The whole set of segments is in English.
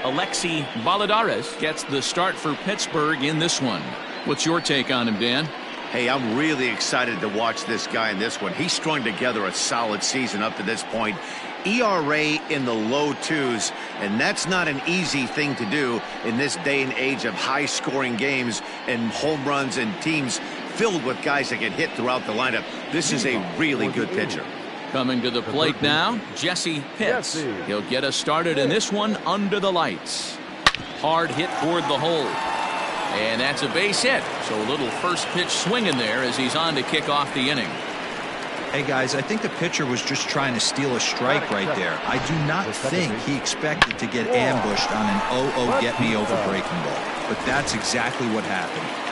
Alexi Baladares gets the start for Pittsburgh in this one. What's your take on him, Dan? Hey, I'm really excited to watch this guy in this one. He's strung together a solid season up to this point. ERA in the low 2s, and that's not an easy thing to do in this day and age of high-scoring games and home runs and teams filled with guys that can hit throughout the lineup. This is a really good pitcher. Coming to the plate now, Jesse Pitts. He'll get us started in this one under the lights. Hard hit toward the hole. And that's a base hit. So a little first pitch swing in there as he's on to kick off the inning. Hey, guys, I think the pitcher was just trying to steal a strike right there. I do not think he expected to get ambushed on an 0-0 get-me-over breaking ball. But that's exactly what happened.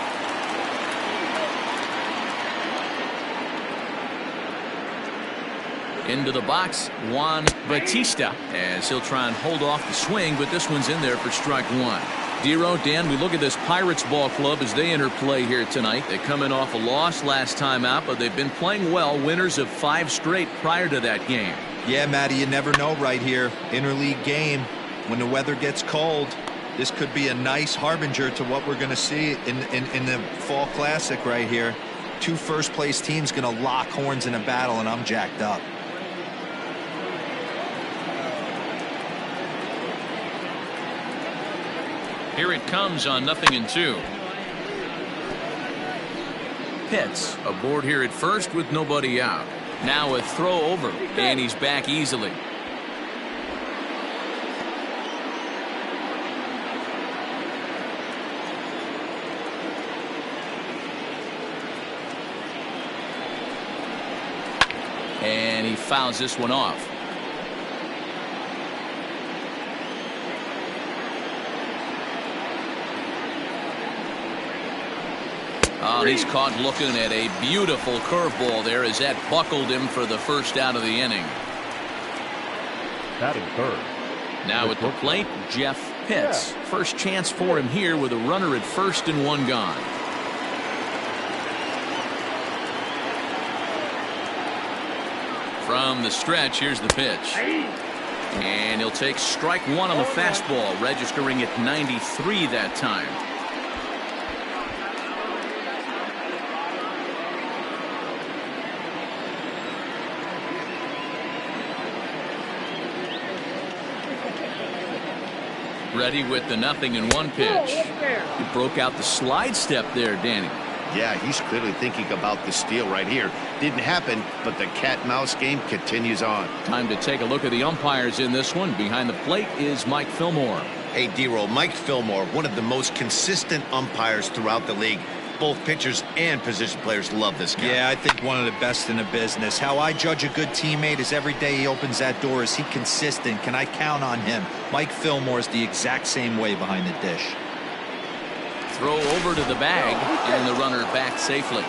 Into the box, Juan Bautista, as he'll try and hold off the swing, but this one's in there for strike one. Dero, Dan, we look at this Pirates ball club as they enter play here tonight. They're coming off a loss last time out, but they've been playing well, winners of 5 straight prior to that game. Yeah, Matty, you never know right here. Interleague game, when the weather gets cold, this could be a nice harbinger to what we're going to see in the Fall Classic right here. 2 first-place teams going to lock horns in a battle, and I'm jacked up. Here it comes on 0-2. Pitts aboard here at first with nobody out. Now a throw over, and he's back easily. And he fouls this one off. Oh, he's caught looking at a beautiful curveball there as that buckled him for the first out of the inning. Batting third. Now at the plate, Jeff Pitts. First chance for him here with a runner at first and 1 gone. From the stretch, here's the pitch. And he'll take strike 1 on the fastball, registering at 93 that time. Ready with the 0-1 pitch. He broke out the slide step there, Danny. Yeah, he's clearly thinking about the steal right here. Didn't happen, but the cat-mouse game continues on. Time to take a look at the umpires in this one. Behind the plate is Mike Fillmore. Hey, D-Roll, Mike Fillmore, one of the most consistent umpires throughout the league. Both pitchers and position players love this guy. Yeah, I think one of the best in the business. How I judge a good teammate is every day he opens that door. Is he consistent? Can I count on him? Mike Fillmore is the exact same way behind the dish. Throw over to the bag, and the runner back safely.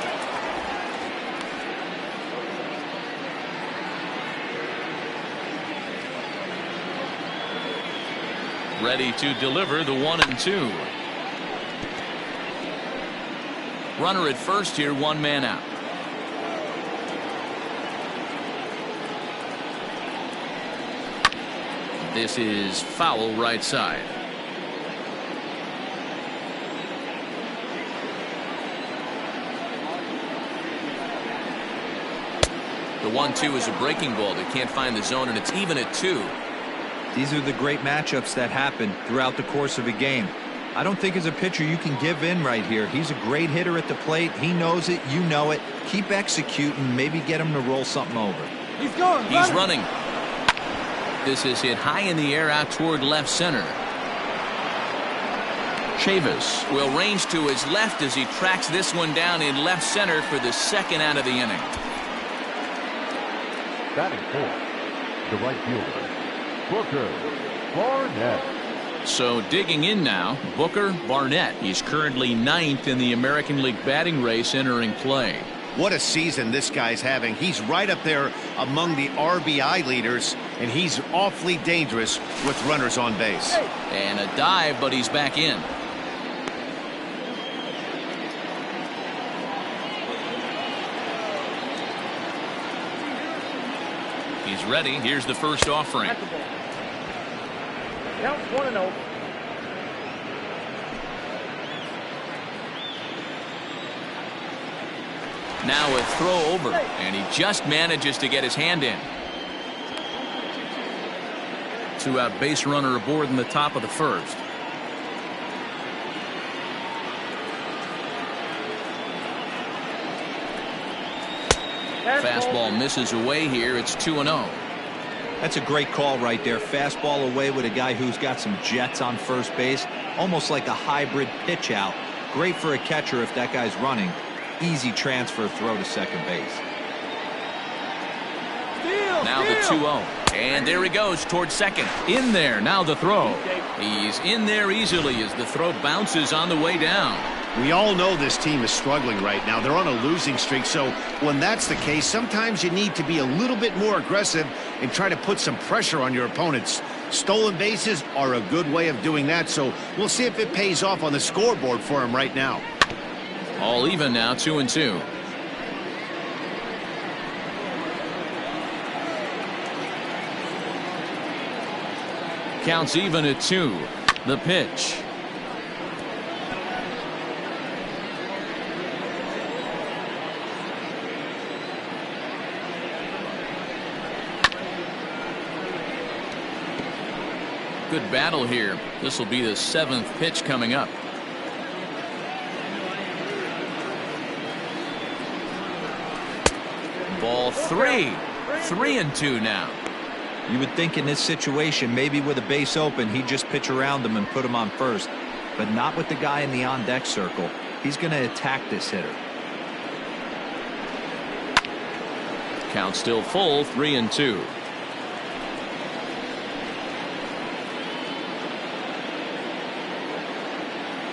Ready to deliver the 1-2. Runner at first here, 1 man out. This is foul right side. The 1-2 is a breaking ball. They can't find the zone, and it's even at 2. These are the great matchups that happen throughout the course of a game. I don't think as a pitcher you can give in right here. He's a great hitter at the plate. He knows it. You know it. Keep executing. Maybe get him to roll something over. He's running. This is hit high in the air out toward left center. Chavis will range to his left as he tracks this one down in left center for the 2nd out of the inning. Batting fourth, the right fielder, Booker Barnett. So digging in now, Booker Barnett. He's currently 9th in the American League batting race entering play. What a season this guy's having. He's right up there among the RBI leaders, and he's awfully dangerous with runners on base. And a dive, but he's back in. He's ready. Here's the first offering. Count 1-0. Now a throw over, and he just manages to get his hand in. Two-out base runner aboard in the top of the first. Fastball misses away here. It's 2-0. That's a great call right there. Fastball away with a guy who's got some jets on first base. Almost like a hybrid pitch out. Great for a catcher if that guy's running. Easy transfer throw to second base. Now the 2-0. And there he goes towards second. In there. Now the throw. He's in there easily as the throw bounces on the way down. We all know this team is struggling right now. They're on a losing streak, so when that's the case, sometimes you need to be a little bit more aggressive and try to put some pressure on your opponents. Stolen bases are a good way of doing that, so we'll see if it pays off on the scoreboard for him right now. All even now, 2-2. Counts even at 2. The pitch. Good battle here. This will be the 7th pitch coming up. Ball 3. 3-2 now. You would think in this situation, maybe with a base open, he'd just pitch around him and put him on first. But not with the guy in the on-deck circle. He's going to attack this hitter. Count still full, 3-2.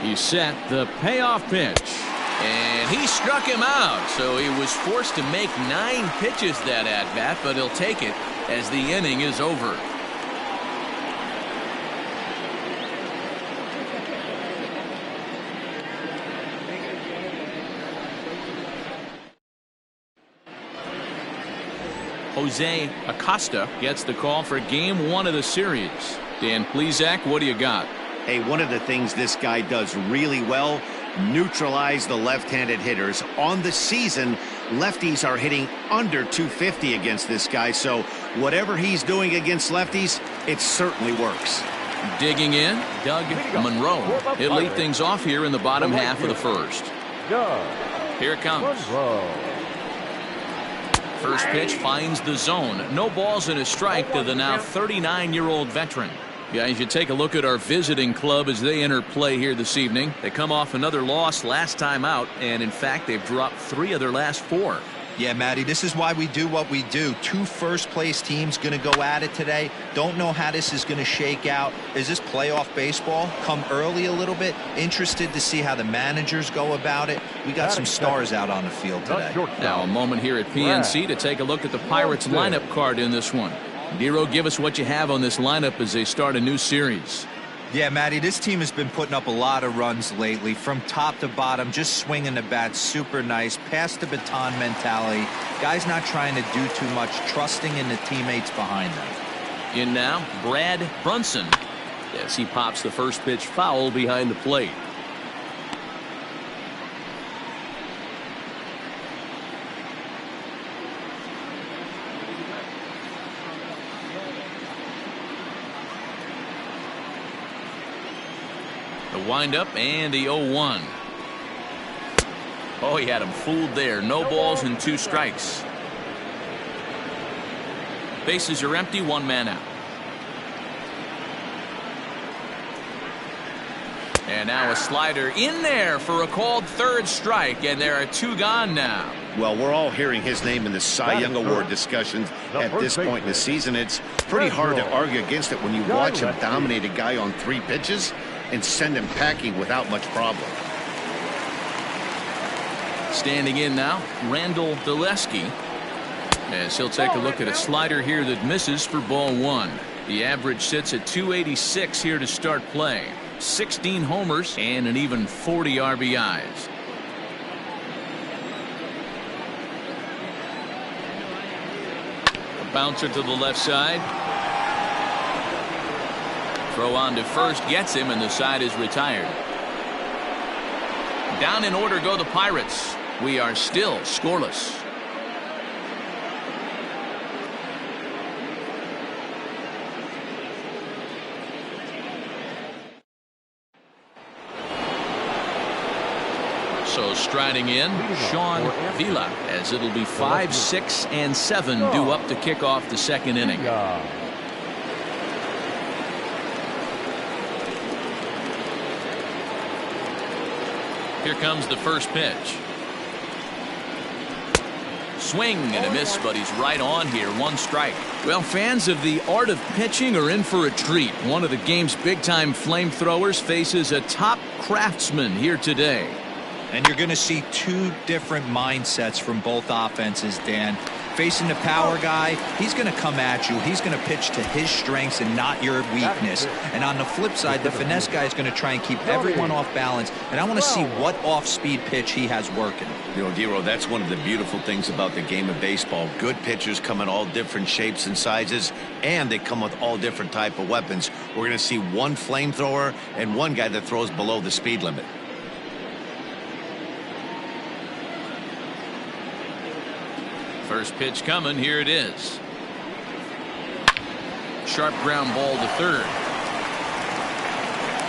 He's set the payoff pitch. And he struck him out. So he was forced to make 9 pitches that at-bat, but he'll take it as the inning is over. Jose Acosta gets the call for game 1 of the series. Dan Plesac, what do you got? Hey, one of the things this guy does really well, neutralize the left-handed hitters. On the season, lefties are hitting under 250 against this guy, so whatever he's doing against lefties, it certainly works. Digging in, Doug Monroe. He'll lead things off here in the bottom half of the first. Here it comes. First pitch finds the zone. No balls and a strike to the now 39-year-old veteran. Guys, you take a look at our visiting club as they enter play here this evening. They come off another loss last time out, and in fact, they've dropped 3 of their last 4. Yeah, Matty, this is why we do what we do. 2 first-place teams going to go at it today. Don't know how this is going to shake out. Is this playoff baseball? Come early a little bit. Interested to see how the managers go about it. We got some stars out on the field today. Now a moment here at PNC to take a look at the Pirates lineup card in this one. Dero, give us what you have on this lineup as they start a new series. Yeah, Matty, this team has been putting up a lot of runs lately. From top to bottom, just swinging the bat super nice. Pass the baton mentality. Guys not trying to do too much, trusting in the teammates behind them. In now, Brad Brunson. Yes, he pops the first pitch foul behind the plate. The windup and the 0-1. Oh, he had him fooled there. No balls and 2 strikes. Bases are empty, 1 man out. And now a slider in there for a called 3rd strike, and there are 2 gone now. Well, we're all hearing his name in the Cy Young Award discussions at this point in the season. It's pretty hard to argue against it when you watch him dominate a guy on 3 pitches and send him packing without much problem. Standing in now, Randall Deleski, as he'll take a look at a slider here that misses for ball 1. The average sits at 286 here to start play. 16 homers and an even 40 RBIs. A bouncer to the left side. Throw on to first gets him, and the side is retired. Down in order go the Pirates. We are still scoreless. So striding in, Sean Vila, as it'll be 5, 6, and 7 due up to kick off the second inning. Here comes the first pitch. Swing and a miss, but he's right on here. 1 strike. Well, fans of the art of pitching are in for a treat. One of the game's big-time flamethrowers faces a top craftsman here today. And you're going to see 2 different mindsets from both offenses, Dan. Facing the power guy, he's going to come at you. He's going to pitch to his strengths and not your weakness. And on the flip side, the finesse guy is going to try and keep everyone off balance. And I want to see what off-speed pitch he has working. You know, Dero, that's one of the beautiful things about the game of baseball. Good pitchers come in all different shapes and sizes, and they come with all different type of weapons. We're going to see 1 flamethrower and 1 guy that throws below the speed limit. First pitch coming. Here it is. Sharp ground ball to third.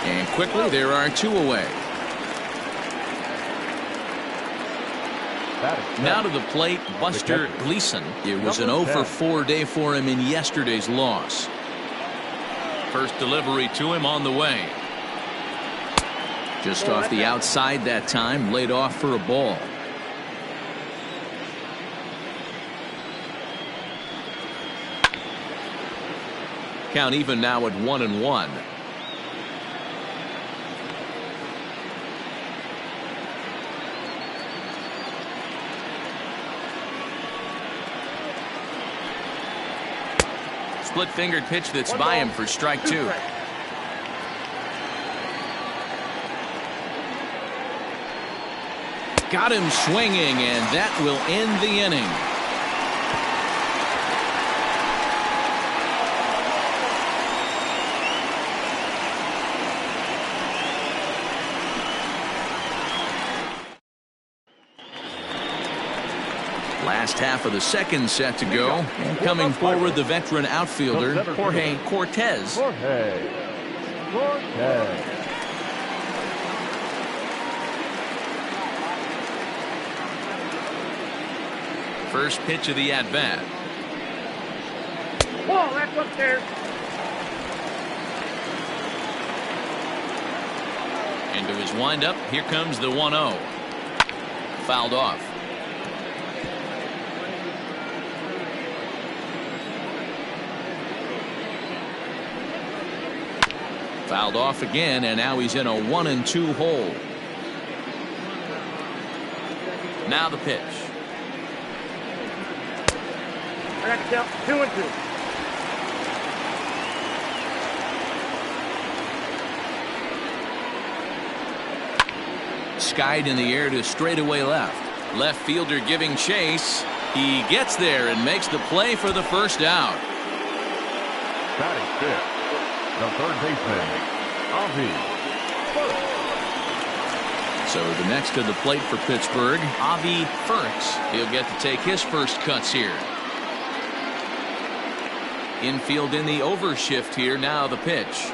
And quickly there are 2 away. Now to the plate, Buster Gleason. It was an 0 for 4 day for him in yesterday's loss. First delivery to him on the way. Just off the outside that time, laid off for a ball. Count even now at 1-1. Split-fingered pitch that's by him for strike 2. Got him swinging, and that will end the inning. Last half of the second set to go, and coming forward the veteran outfielder Jorge Cortez. First pitch of the at-bat. Whoa, that's up there. Into his windup, here comes the 1-0. Fouled off. Fouled off again, and now he's in a 1-2 hole. Now the pitch. That's out 2-2. Skied in the air to straightaway left. Left fielder giving chase. He gets there and makes the play for the first out. Batting fifth, the third baseman, Avi. So the next to the plate for Pittsburgh, Avi Ferks. He'll get to take his first cuts here. Infield in the overshift here. Now the pitch.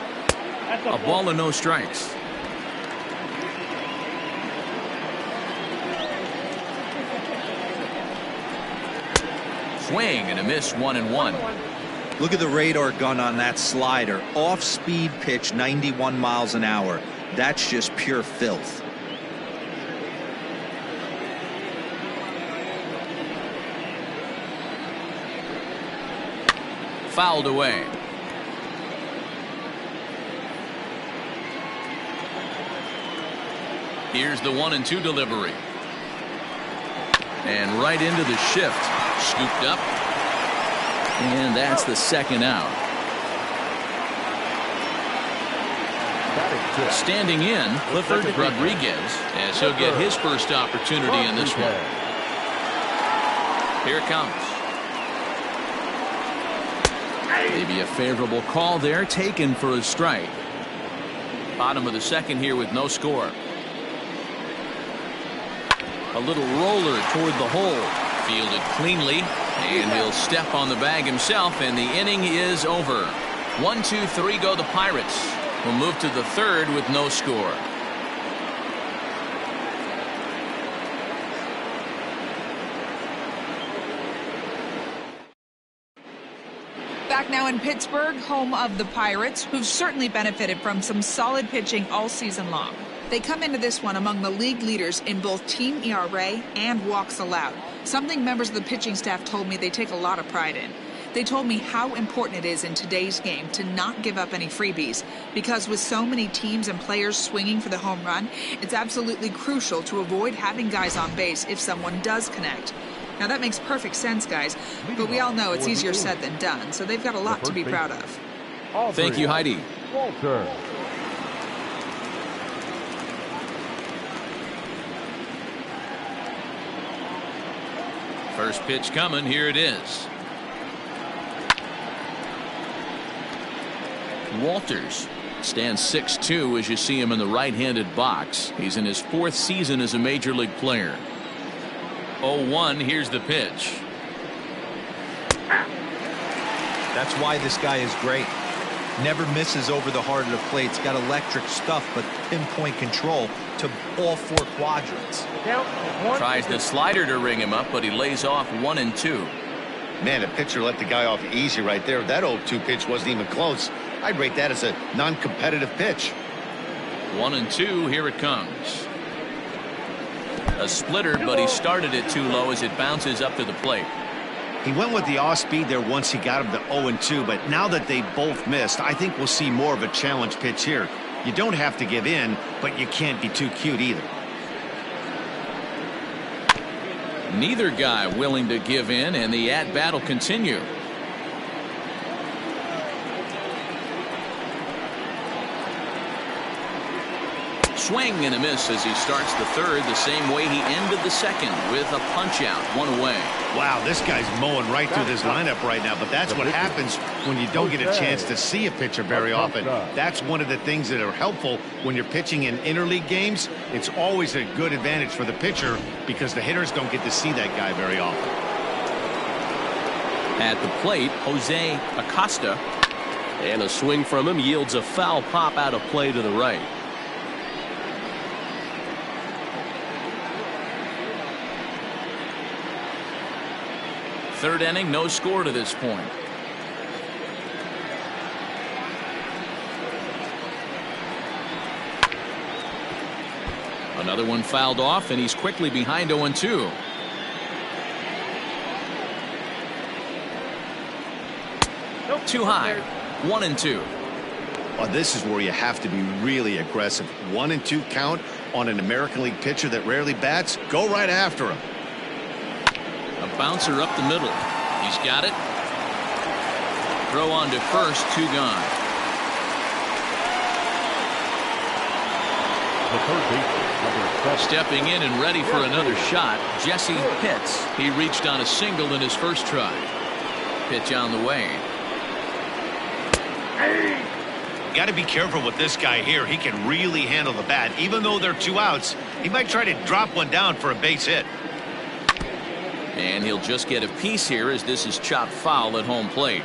A ball and no strikes. Swing and a miss. 1-1. Look at the radar gun on that slider. Off-speed pitch, 91 miles an hour. That's just pure filth. Fouled away. Here's the 1-2 delivery. And right into the shift. Scooped up. And that's the second out. Standing in, Clifford Rodriguez, as he'll get his first opportunity in this one. Here it comes. Maybe a favorable call there, taken for a strike. Bottom of the second here with no score. A little roller toward the hole. Fielded cleanly, and he'll step on the bag himself, and the inning is over. 1, 2, 3 go the Pirates. We'll move to the third with no score. Back now in Pittsburgh, home of the Pirates, who've certainly benefited from some solid pitching all season long. They come into this one among the league leaders in both team ERA and walks allowed, something members of the pitching staff told me they take a lot of pride in. They told me how important it is in today's game to not give up any freebies, because with so many teams and players swinging for the home run, it's absolutely crucial to avoid having guys on base if someone does connect. Now that makes perfect sense, guys, but we all know it's easier said than done, so they've got a lot to be proud of. Thank you, Heidi. Walter. First pitch coming. Here it is. Walters stands 6'2" as you see him in the right-handed box. He's in his 4th season as a major league player. 0-1. Here's the pitch. That's why this guy is great. Never misses over the heart of the plate. He's got electric stuff, but pinpoint control to all 4 quadrants. Tries the slider to ring him up, but he lays off 1 and 2. Man, a pitcher let the guy off easy right there. That 0-2 pitch wasn't even close. I'd rate that as a non-competitive pitch. 1 and 2. Here it comes. A splitter, but he started it too low as it bounces up to the plate. He went with the off speed there once he got him to 0-2, but now that they both missed, I think we'll see more of a challenge pitch here. You don't have to give in, but you can't be too cute either. Neither guy willing to give in, and the at-bat will continue. Swing and a miss as he starts the third the same way he ended the second, with a punch-out, 1 away. Wow, this guy's mowing right through this lineup right now, but that's what happens when you don't get a chance to see a pitcher very often. That's one of the things that are helpful when you're pitching in interleague games. It's always a good advantage for the pitcher because the hitters don't get to see that guy very often. At the plate, Jose Acosta, and a swing from him yields a foul pop out of play to the right. Third inning, no score to this point. Another one fouled off, and he's quickly behind 0-2. Too high. 1-2. Well, this is where you have to be really aggressive. 1-2 count on an American League pitcher that rarely bats. Go right after him. A bouncer up the middle. He's got it. Throw on to first, 2 gone. The third baseman, number 7. Stepping in and ready for another shot, Jesse Pitts. He reached on a single in his first try. Pitch on the way. Got to be careful with this guy here. He can really handle the bat. Even though they're 2 outs, he might try to drop one down for a base hit. And he'll just get a piece here as this is chopped foul at home plate.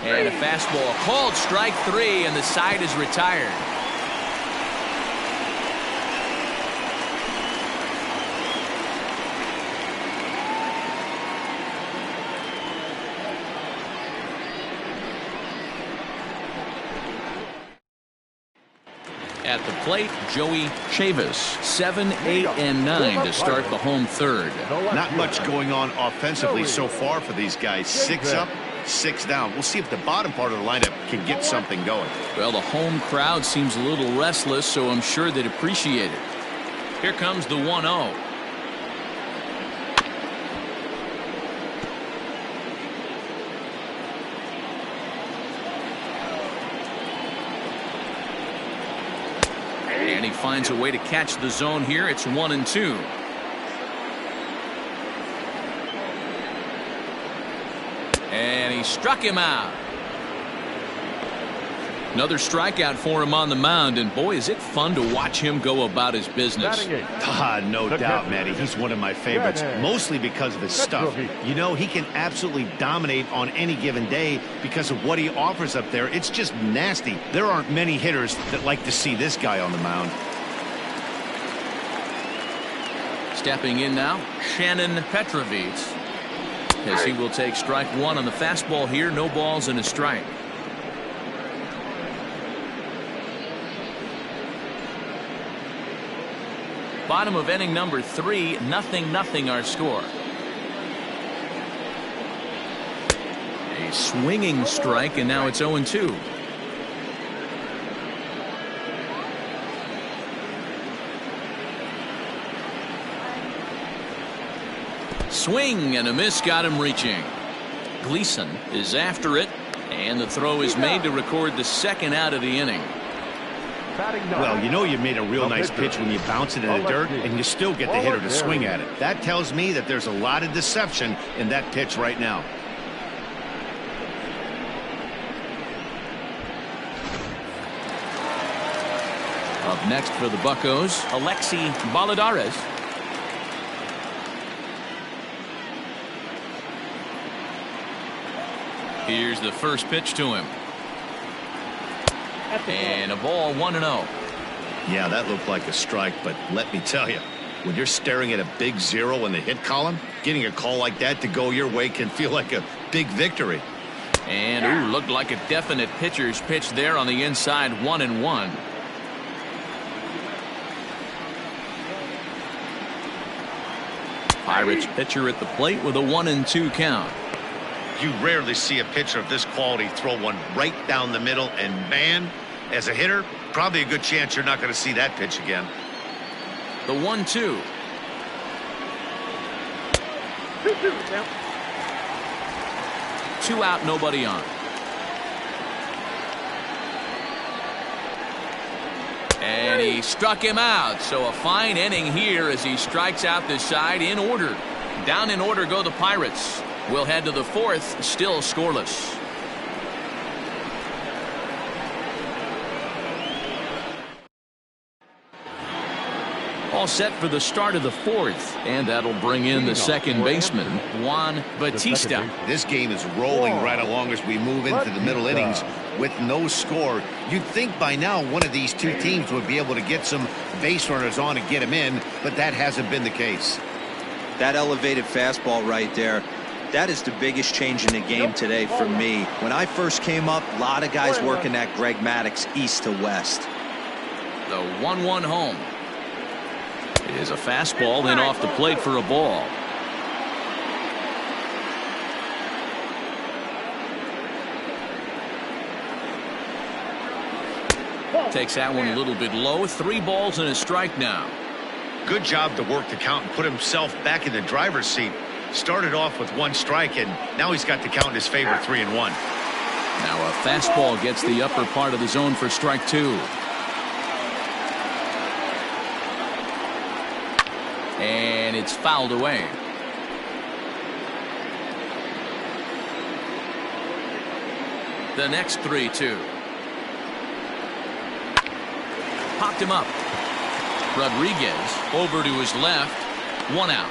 And a fastball called strike 3, and the side is retired. At the plate, Joey Chavis, 7, 8, and 9 to start the home third. Not much going on offensively so far for these guys. 6 up, 6 down. We'll see if the bottom part of the lineup can get something going. Well, the home crowd seems a little restless, so I'm sure they'd appreciate it. Here comes the 1-0. And he finds a way to catch the zone here. It's 1-2. And he struck him out. Another strikeout for him on the mound, and boy, is it fun to watch him go about his business. No doubt, Matty. He's one of my favorites, mostly because of his stuff. You know, he can absolutely dominate on any given day because of what he offers up there. It's just nasty. There aren't many hitters that like to see this guy on the mound. Stepping in now, Shannon Petrovitz, as he will take strike one on the fastball here. No balls and a strike. Bottom of inning number 3, 0-0 our score. A swinging strike, and now it's 0-2. Swing and a miss, got him reaching. Gleason is after it, and the throw is made to record the second out of the inning. Well, you know you made a real nice pitch when you bounce it in the dirt and you still get the hitter to swing at it. That tells me that there's a lot of deception in that pitch right now. Up next for the Buccos, Alexi Baladares. Here's the first pitch to him. And a ball, 1-0. Yeah, that looked like a strike, but let me tell you, when you're staring at a big 0 in the hit column, getting a call like that to go your way can feel like a big victory. And ooh, looked like a definite pitcher's pitch there on the inside, 1-1. Pirates pitcher at the plate with a 1-2 count. You rarely see a pitcher of this quality throw one right down the middle, and man, as a hitter, probably a good chance you're not going to see that pitch again. The 1-2. 2 out, nobody on. And he struck him out. So a fine inning here as he strikes out this side in order. Down in order go the Pirates. We'll head to the 4th, still scoreless. All set for the start of the 4th, and that'll bring in the second baseman, Juan Bautista. This game is rolling right along as we move into the middle innings with no score. You'd think by now one of these two teams would be able to get some base runners on and get them in, but that hasn't been the case. That elevated fastball right there, that is the biggest change in the game today for me. When I first came up, a lot of guys working that Greg Maddux east to west. The 1-1 home. It is a fastball, then off the plate for a ball. Takes that one a little bit low. 3 balls and a strike now. Good job to work the count and put himself back in the driver's seat. Started off with 1 strike, and now he's got the count in his favor, 3-1. Now a fastball gets the upper part of the zone for strike 2. And it's fouled away. The next 3-2. Popped him up. Rodriguez over to his left. 1 out.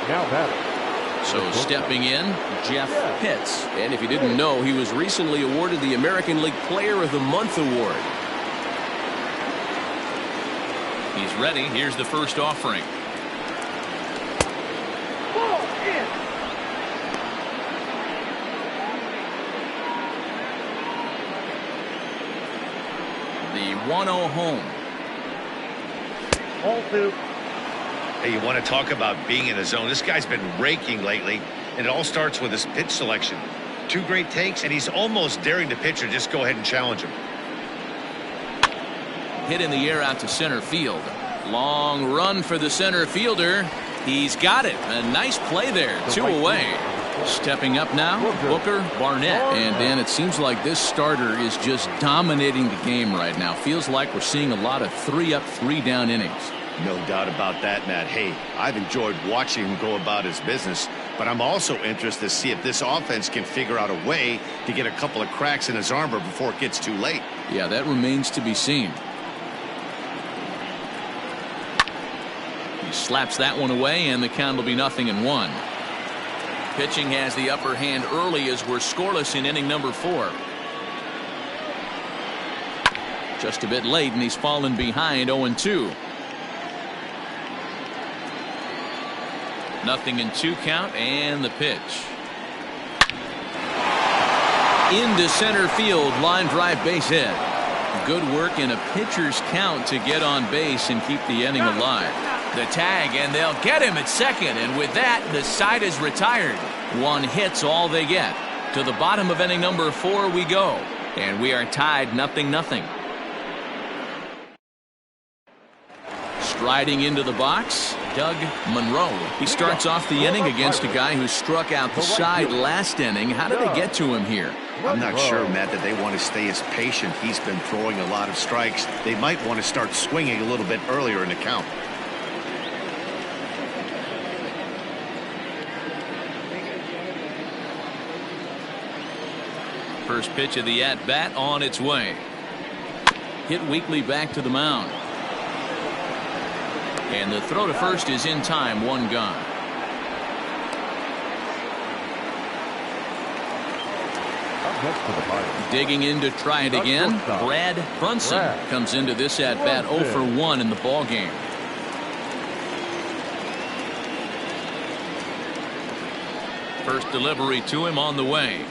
Now batting. So stepping in, Jeff Pitts. And if you didn't know, he was recently awarded the American League Player of the Month award. He's ready. Here's the first offering. The 1-0 home. All 2. Hey, you want to talk about being in the zone? This guy's been raking lately, and it all starts with his pitch selection. 2 great takes, and he's almost daring the pitcher just go ahead and challenge him. Hit in the air out to center field. Long run for the center fielder. He's got it. A nice play there. 2 away. Stepping up now, Booker Barnett. And Dan, it seems like this starter is just dominating the game right now. Feels like we're seeing a lot of 3-up, 3-down innings. No doubt about that, Matt. Hey, I've enjoyed watching him go about his business, but I'm also interested to see if this offense can figure out a way to get a couple of cracks in his armor before it gets too late. Yeah, that remains to be seen. He slaps that one away, and the count will be 0-1. Pitching has the upper hand early as we're scoreless in inning number 4. Just a bit late, and he's fallen behind 0-2. 0-2 count, and the pitch. Into center field, line drive, base hit. Good work in a pitcher's count to get on base and keep the inning alive. The tag, and they'll get him at second, and with that, the side is retired. 1 hit's all they get. To the bottom of inning number 4 we go, and we are tied 0-0. Striding into the box, Doug Monroe. He starts off the inning against a guy who struck out the side last inning. How did they get to him here? I'm not sure, Matt, that they want to stay as patient. He's been throwing a lot of strikes. They might want to start swinging a little bit earlier in the count. First pitch of the at-bat on its way. Hit weakly back to the mound. And the throw to first is in time, 1 gone. Digging in to try it again, Brad Brunson comes into this at-bat 0 for 1 in the ball game. First delivery to him on the way.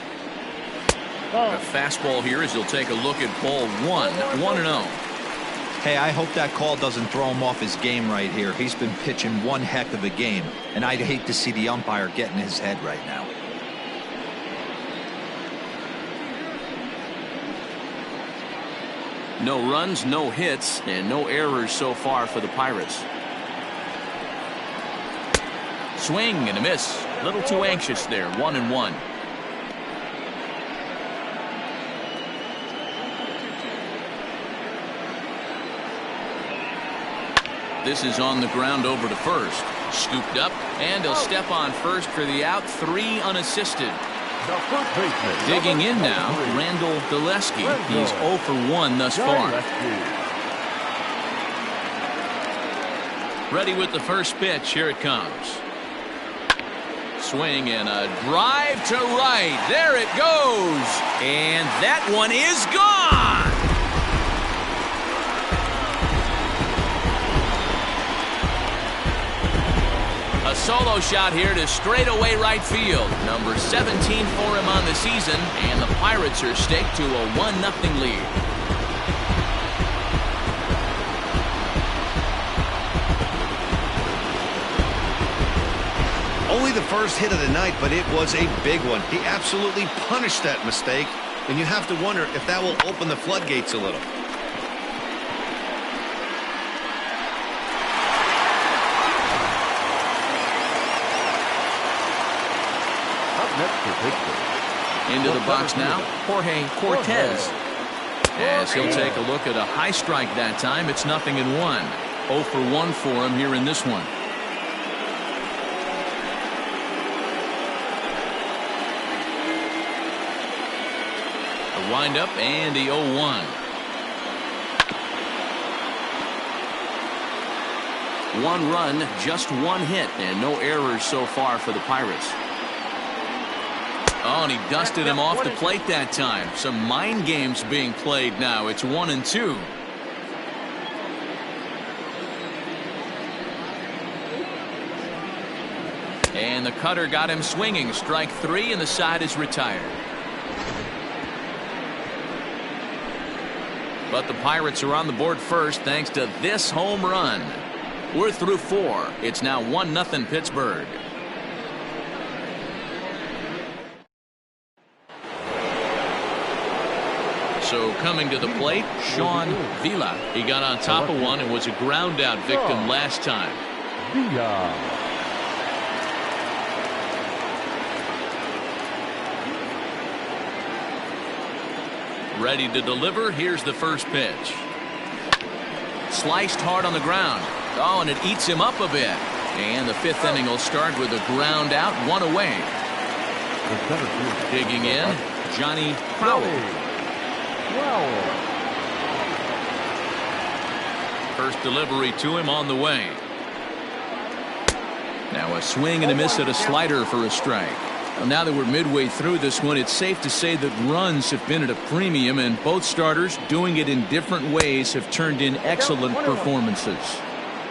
A fastball here as he'll take a look at ball 1, 1-0. Hey, I hope that call doesn't throw him off his game right here. He's been pitching one heck of a game, and I'd hate to see the umpire get in his head right now. No runs, no hits, and no errors so far for the Pirates. Swing and a miss. A little too anxious there. 1-1. This is on the ground over to first. Scooped up, and he'll step on first for the out. 3 unassisted. Digging in now, Randall Gillespie. He's 0 for 1 thus far. Ready with the first pitch. Here it comes. Swing and a drive to right. There it goes. And that one is gone. A solo shot here to straightaway right field. Number 17 for him on the season, and the Pirates are staked to a 1-0 lead. Only the first hit of the night, but it was a big one. He absolutely punished that mistake, and you have to wonder if that will open the floodgates a little. Into the box now, Jorge Cortez. As he'll take a look at a high strike that time, it's 0-1. 0 for 1 for him here in this one. A windup and the 0-1. 1 run, just 1 hit, and no errors so far for the Pirates. Oh, and he dusted him off the plate that time. Some mind games being played now. It's 1-2. And the cutter got him swinging. Strike 3, and the side is retired. But the Pirates are on the board first thanks to this home run. We're through 4. It's now 1-0 Pittsburgh. So coming to the plate, Sean Vila. He got on top of one and was a ground out victim last time. Ready to deliver. Here's the first pitch. Sliced hard on the ground. Oh, and it eats him up a bit. And the fifth inning will start with a ground out, one away. Digging in, Johnny Crowell. First delivery to him on the way. Now a swing and a miss at a slider for a strike. Well, now that we're midway through this one, it's safe to say that runs have been at a premium, and both starters, doing it in different ways, have turned in excellent performances.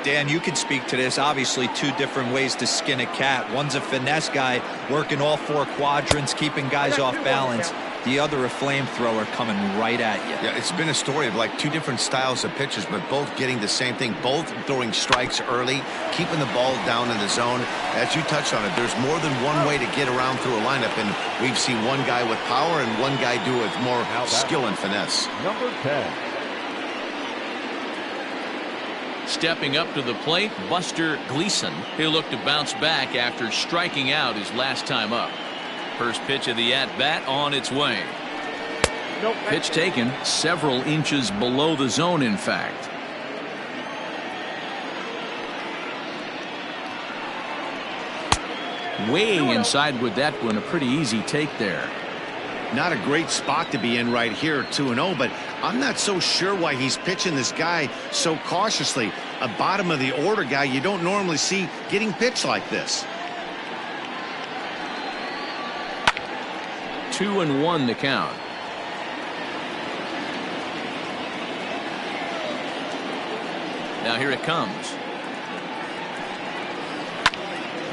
Dan, you can speak to this. Obviously, two different ways to skin a cat. One's a finesse guy working all four quadrants, keeping guys off balance. The other a flamethrower coming right at you. Yeah, it's been a story of like two different styles of pitches, but both getting the same thing, both throwing strikes early, keeping the ball down in the zone. As you touched on it, there's more than one way to get around through a lineup, and we've seen one guy with power and one guy do it with more skill and finesse. Number 10. Stepping up to the plate, Buster Gleason. He'll look to bounce back after striking out his last time up. First pitch of the at-bat on its way. Pitch taken several inches below the zone, in fact. Way inside with that one, a pretty easy take there. Not a great spot to be in right here, 2-0, but I'm not so sure why he's pitching this guy so cautiously. A bottom of the order guy you don't normally see getting pitched like this. 2-1 the count. Now here it comes.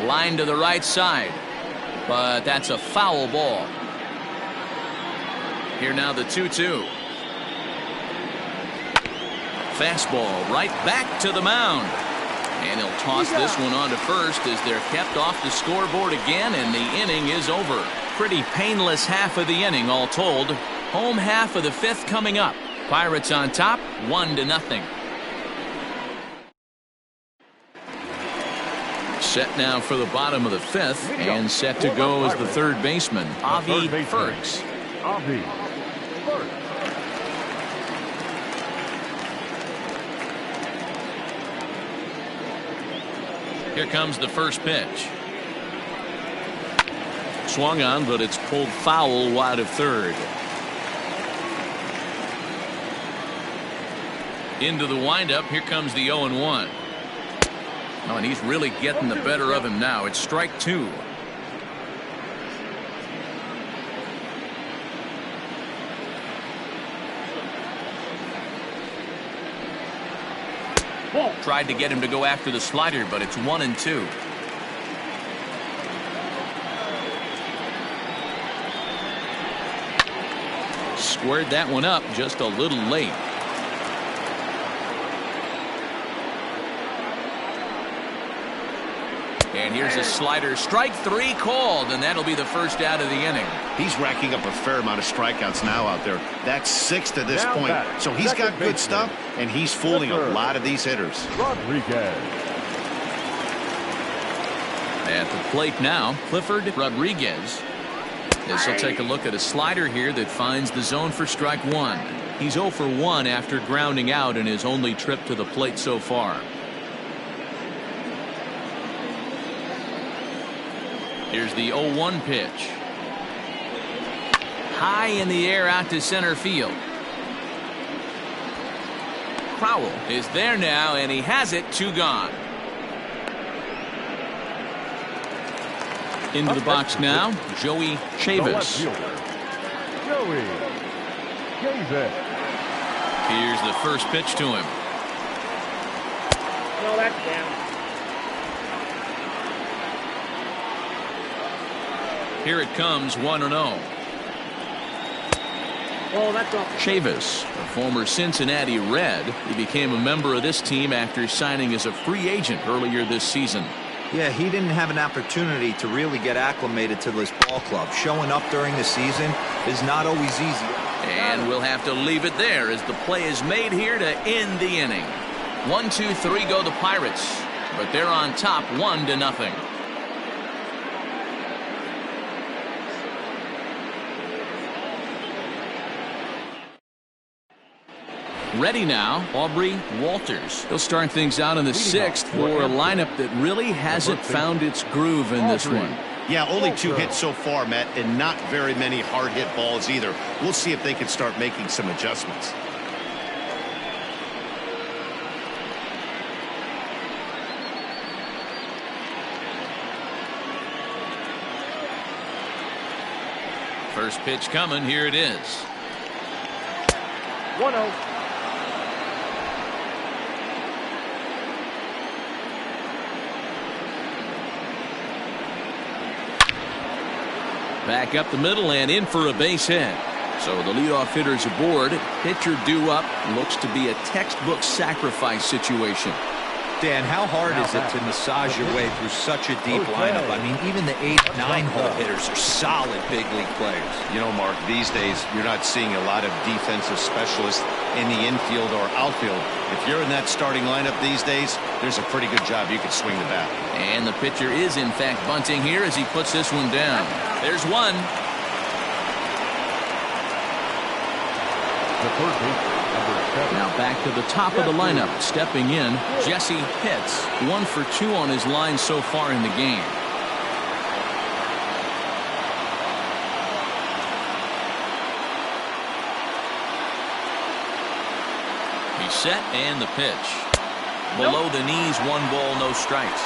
Line to the right side, but that's a foul ball. Here now the 2-2. Fastball right back to the mound. And he'll toss this one on to first as they're kept off the scoreboard again, and the inning is over. Pretty painless half of the inning all told. Home half of the fifth coming up. Pirates on top, 1-0. Set now for the bottom of the fifth, and set to go as the third baseman, Avi Ferks. Avi Ferks. Here comes the first pitch. Swung on, but it's pulled foul wide of third. Into the windup. Here comes the 0-1. Oh, and he's really getting the better of him now. It's strike two. Tried to get him to go after the slider, but it's 1-2. Squared that one up just a little late. And here's a slider. Strike three called, and that'll be the first out of the inning. He's racking up a fair amount of strikeouts now out there. That's 6 to this point. So he's got good stuff, and he's fooling a lot of these hitters. Rodriguez. At the plate now, Clifford Rodriguez. This will take a look at a slider here that finds the zone for strike one. He's 0 for 1 after grounding out in his only trip to the plate so far. Here's the 0-1 pitch. High in the air out to center field. Crowell is there now, and he has it. 2 gone. Into the box now, Joey Chavis. Joey Chavis. Here's the first pitch to him. No, that's down. Here it comes, 1-0. Oh, that's off. Chavis, a former Cincinnati Red. He became a member of this team after signing as a free agent earlier this season. Yeah, he didn't have an opportunity to really get acclimated to this ball club. Showing up during the season is not always easy. And we'll have to leave it there as the play is made here to end the inning. 1, 2, 3 go the Pirates, but they're on top 1-0. Ready now, Aubrey Walters. He'll start things out in the sixth for a lineup that really hasn't found its groove in this one. Yeah, only 2 hits so far, Matt, and not very many hard hit balls either. We'll see if they can start making some adjustments. First pitch coming. Here it is. 1-0. Back up the middle and in for a base hit. So the leadoff hitter's aboard. Pitcher due up. Looks to be a textbook sacrifice situation. Dan, how hard is it to massage your way through such a deep lineup? I mean, even the 8, 9-hole hitters are solid big league players. You know, Mark, these days you're not seeing a lot of defensive specialists in the infield or outfield. If you're in that starting lineup these days, there's a pretty good job you could swing the bat. And the pitcher is in fact bunting here as he puts this one down. There's one. The third baseman, number 7. Now back to the top of the lineup. Stepping in, Jesse Pitts. 1 for 2 on his line so far in the game. He's set and the pitch. Below the knees, 1 ball, no strikes.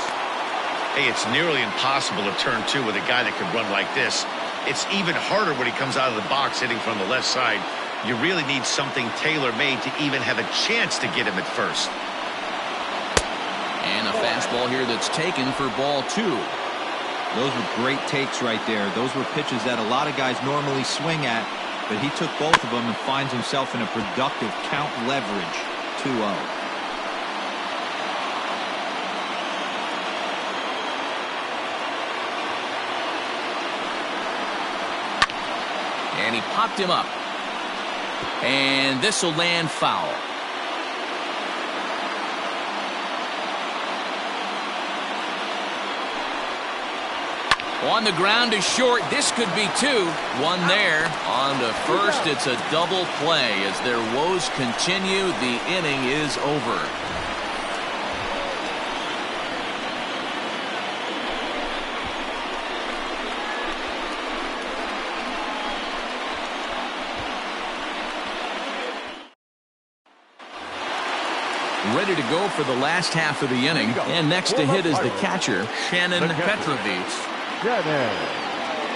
Hey, it's nearly impossible to turn 2 with a guy that can run like this. It's even harder when he comes out of the box hitting from the left side. You really need something tailor-made to even have a chance to get him at first. And a fastball here that's taken for ball 2. Those were great takes right there. Those were pitches that a lot of guys normally swing at, but he took both of them and finds himself in a productive count leverage. 2-0. And he popped him up. And this will land foul. On the ground is short. This could be 2. 1 there. On to first, it's a double play. As their woes continue, the inning is over. Ready to go for the last half of the inning. And next to hit is the catcher, Shannon Petrovich.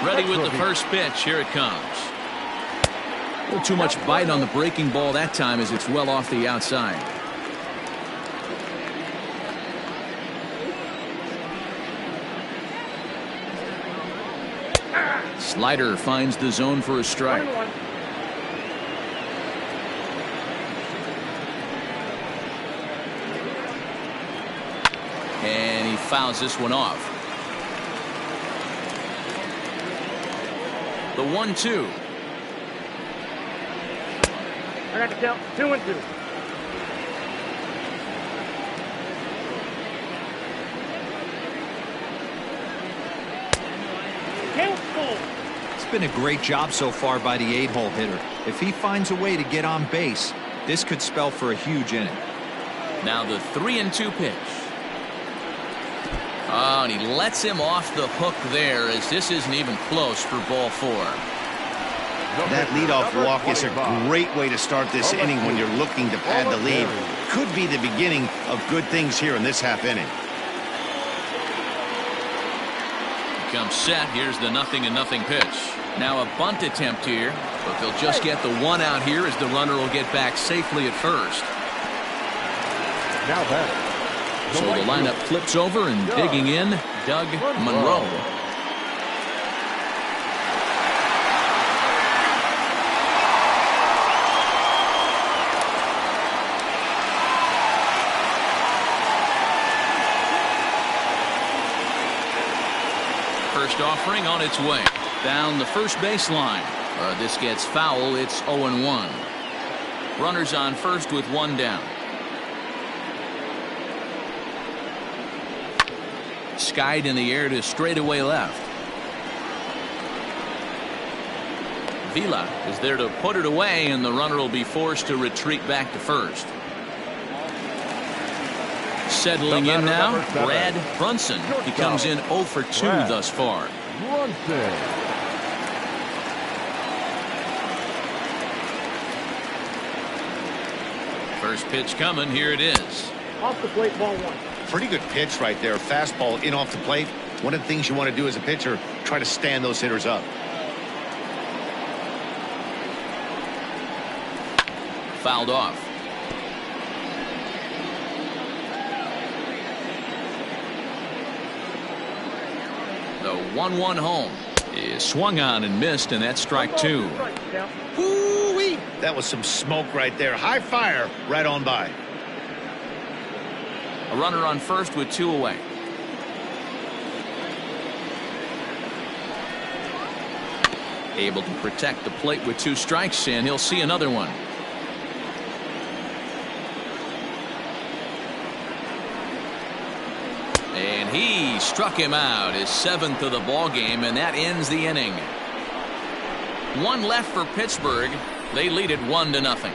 Ready with the first pitch. Here it comes. A little too much bite on the breaking ball that time as it's well off the outside. Slider finds the zone for a strike. And he fouls this one off. The 1-2. I got the count. 2-2. Count full. It's been a great job so far by the 8-hole hitter. If he finds a way to get on base, this could spell for a huge inning. Now the 3-2 pitch. Oh, and he lets him off the hook there as this isn't even close for ball 4. That leadoff walk is a great way to start this inning when you're looking to pad the lead. Could be the beginning of good things here in this half inning. He comes set. Here's the 0-0 pitch. Now a bunt attempt here, but they'll just get the 1 out here as the runner will get back safely at first. Now batter. So the lineup flips over and digging in, Doug Monroe. First offering on its way. Down the first baseline. This gets foul. It's 0-1. Runners on first with 1 down. Skied in the air to straightaway left. Avila is there to put it away, and the runner will be forced to retreat back to first. Settling in now, Brad Brunson. He comes in 0 for 2 thus far. First pitch coming. Here it is. Off the plate, ball 1. Pretty good pitch right there. Fastball in off the plate. One of the things you want to do as a pitcher, try to stand those hitters up. Fouled off. The 1-1 home is swung on and missed, and that's strike 2. Woo-wee. That was some smoke right there. High fire right on by. A runner on first with 2 away. Able to protect the plate with 2 strikes, and he'll see another one. And he struck him out, his 7th of the ball game, and that ends the inning. 1 left for Pittsburgh. They lead it 1-0.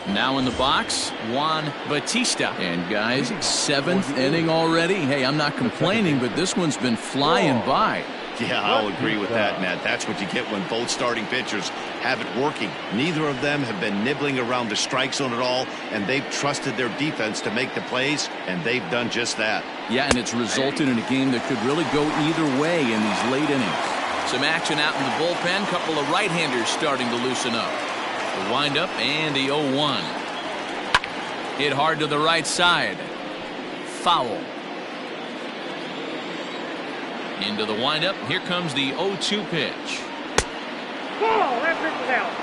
Now in the box, Juan Bautista. And guys, 7th inning already. Hey, I'm not complaining, but this one's been flying by. Yeah, I'll agree with that, Matt. That's what you get when both starting pitchers have it working. Neither of them have been nibbling around the strike zone at all, and they've trusted their defense to make the plays, and they've done just that. Yeah, and it's resulted in a game that could really go either way in these late innings. Some action out in the bullpen. Couple of right-handers starting to loosen up. The windup and the 0-1. Hit hard to the right side. Foul. Into the windup. Here comes the 0-2 pitch. Ball, that pitch is out.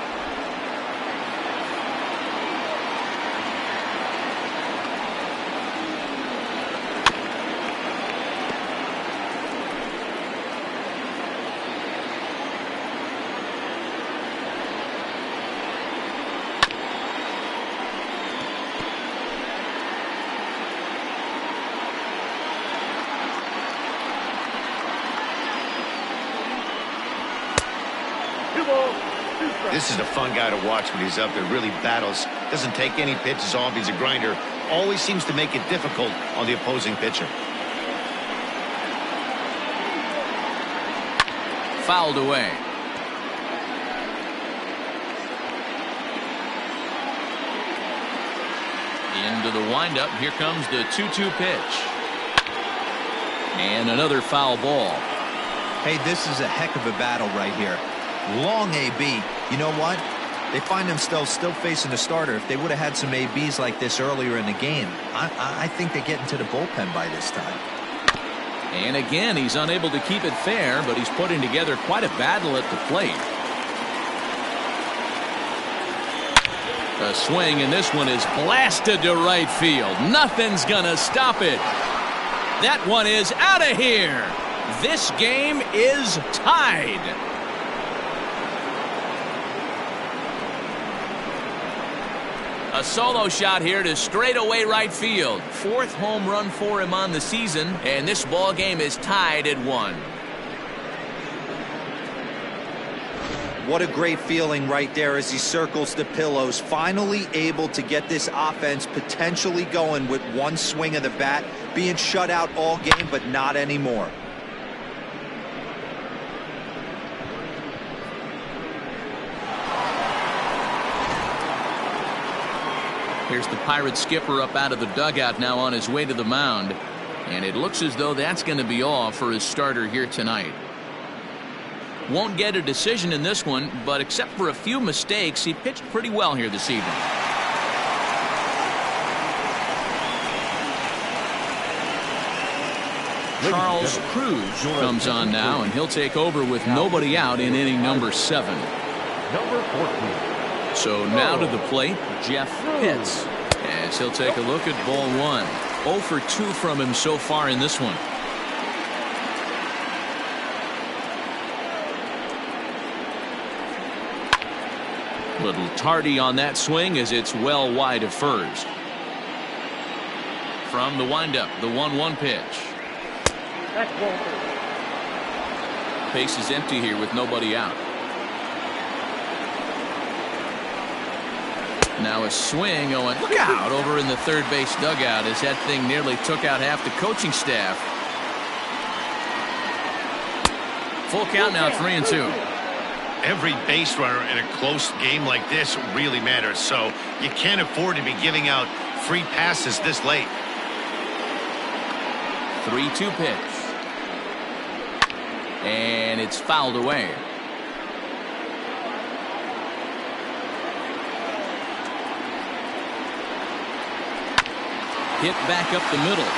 This is a fun guy to watch when he's up there. Really battles. Doesn't take any pitches off. He's a grinder. Always seems to make it difficult on the opposing pitcher. Fouled away. Into the windup. Here comes the 2-2 pitch. And another foul ball. Hey, this is a heck of a battle right here. Long AB. You know what? They find themselves still facing the starter. If they would have had some ABs like this earlier in the game, I think they get into the bullpen by this time. And again, he's unable to keep it fair, but he's putting together quite a battle at the plate. A swing, and this one is blasted to right field. Nothing's gonna stop it. That one is out of here. This game is tied. A solo shot here to straightaway right field. 4th home run for him on the season, and this ball game is tied at 1. What a great feeling right there as he circles the pillows. Finally able to get this offense potentially going with one swing of the bat. Being shut out all game, but not anymore. Here's the Pirates skipper up out of the dugout now on his way to the mound. And it looks as though that's going to be all for his starter here tonight. Won't get a decision in this one, but except for a few mistakes, he pitched pretty well here this evening. Charles Cruz comes on now, and he'll take over with nobody out in inning number 7. Number 14. So now to the plate, Jeff Pitts, as he'll take a look at ball 1. 0 for 2 from him so far in this one. Little tardy on that swing as it's well wide of first. From the windup, the 1-1 pitch. That's ball 3. Base is empty here with nobody out. Now a swing going. Look out over in the third base dugout as that thing nearly took out half the coaching staff. Full count now, 3-2. Every base runner in a close game like this really matters, so you can't afford to be giving out free passes this late. 3-2 pitch. And it's fouled away. Hit back up the middle.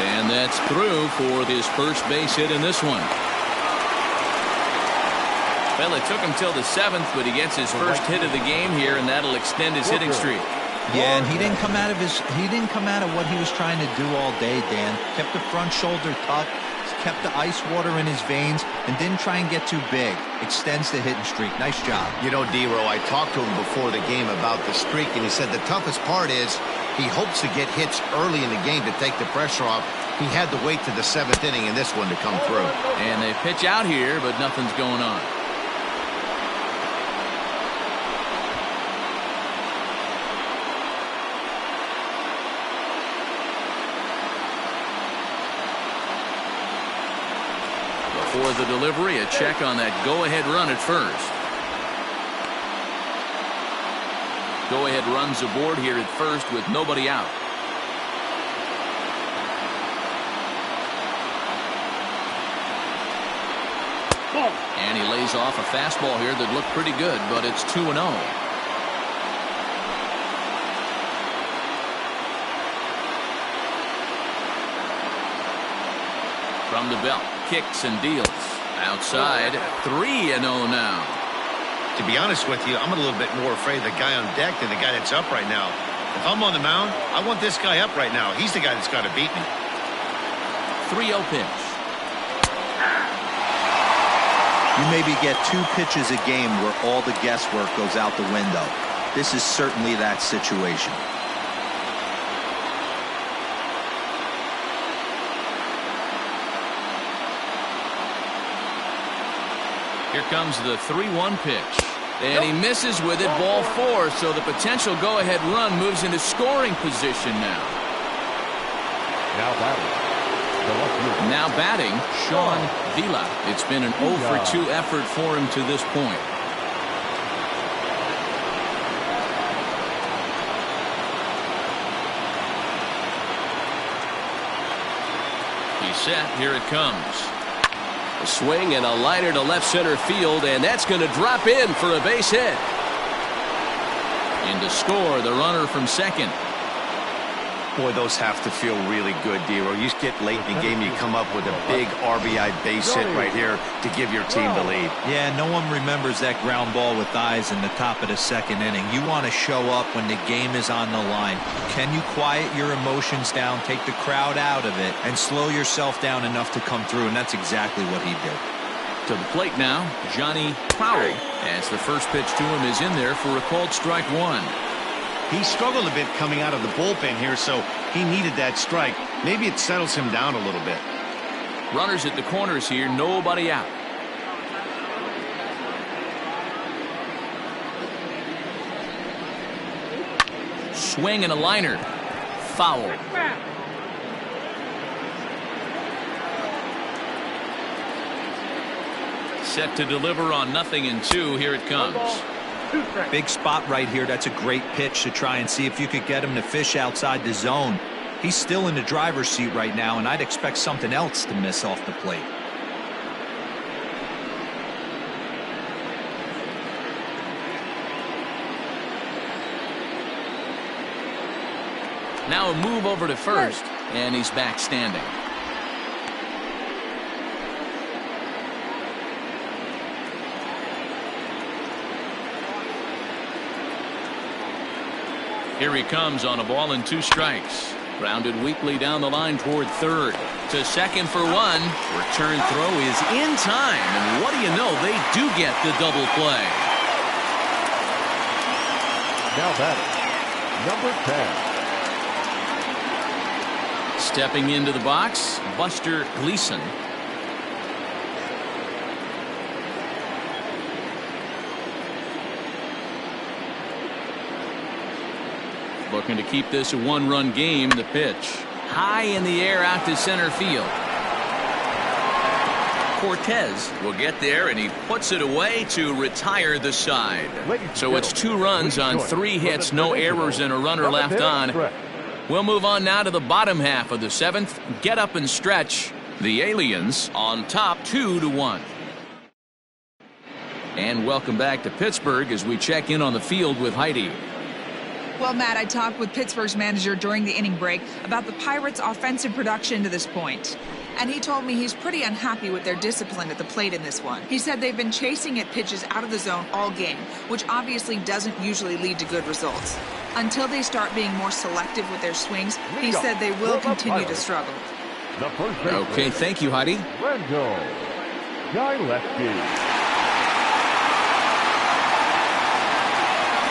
And that's through for his first base hit in this one. Well, it took him till the 7th, but he gets his first hit of the game here, and that'll extend his hitting streak. Yeah, and he didn't come out of what he was trying to do all day, Dan. Kept the front shoulder tucked, kept the ice water in his veins, and didn't try and get too big. Extends the hitting streak. Nice job. You know, D-Row, I talked to him before the game about the streak, and he said the toughest part is he hopes to get hits early in the game to take the pressure off. He had to wait to the 7th inning in this one to come through. And they pitch out here, but nothing's going on. For the delivery, a check on that go-ahead run at first. Go-ahead runs aboard here at first with nobody out. And he lays off a fastball here that looked pretty good, but it's 2-0. From the belt, kicks and deals. Outside, 3-0 now. To be honest with you, I'm a little bit more afraid of the guy on deck than the guy that's up right now. If I'm on the mound, I want this guy up right now. He's the guy that's got to beat me. 3-0 pitch. You maybe get 2 pitches a game where all the guesswork goes out the window. This is certainly that situation. Here comes the 3-1 pitch. And he misses with it, ball 4, so the potential go-ahead run moves into scoring position now. Now batting, Sean Vila. It's been an 0-for-2 effort for him to this point. He's set, here it comes. A swing and a liner to left center field, and that's going to drop in for a base hit. In to score, the runner from second. Boy, those have to feel really good, D-Row. You get late in the game, you come up with a big RBI base hit right here to give your team the lead. Yeah, no one remembers that ground ball with eyes in the top of the 2nd inning. You want to show up when the game is on the line. Can you quiet your emotions down, take the crowd out of it, and slow yourself down enough to come through? And that's exactly what he did. To the plate now, Johnny Crowley, as the first pitch to him is in there for a called strike 1. He struggled a bit coming out of the bullpen here, so he needed that strike. Maybe it settles him down a little bit. Runners at the corners here, nobody out. Swing and a liner. Foul. Set to deliver on 0-2. Here it comes. Big spot right here. That's a great pitch to try and see if you could get him to fish outside the zone. He's still in the driver's seat right now, and I'd expect something else to miss off the plate. Now a move over to first, and he's back standing. Here he comes on a ball and 2 strikes. Grounded weakly down the line toward third. To second for 1. Return throw is in time. And what do you know? They do get the double play. Now batting, number 10. Stepping into the box, Buster Gleason. Looking to keep this a one-run game. The pitch high in the air out to center field. Cortez will get there, and he puts it away to retire the side. So it's 2 runs on 3 hits, no errors, and a runner left on. We'll move on now to the bottom half of the 7th. Get up and stretch. The Aliens on top 2-1. And welcome back to Pittsburgh as we check in on the field with Heidi. Well, Matt, I talked with Pittsburgh's manager during the inning break about the Pirates' offensive production to this point. And he told me he's pretty unhappy with their discipline at the plate in this one. He said they've been chasing at pitches out of the zone all game, which obviously doesn't usually lead to good results. Until they start being more selective with their swings, he said they will continue to struggle. Okay, thank you, Heidi. Randall, guy lefty.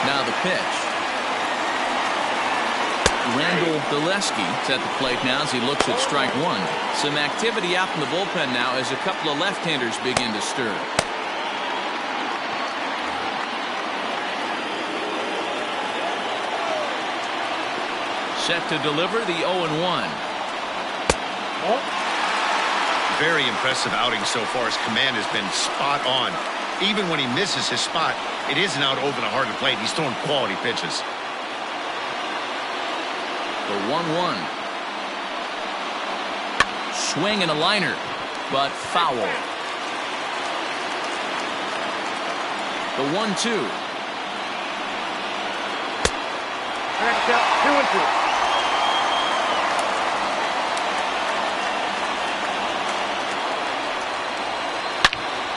Now the pitch. Randall Gillespie at the plate now as he looks at strike 1. Some activity out in the bullpen now as a couple of left-handers begin to stir. Set to deliver the 0-1. Very impressive outing so far. His command has been spot on. Even when he misses his spot, it isn't out over the heart of the plate. He's throwing quality pitches. The 1-1. Swing and a liner, but foul. The 1-2. Next out, 2-2.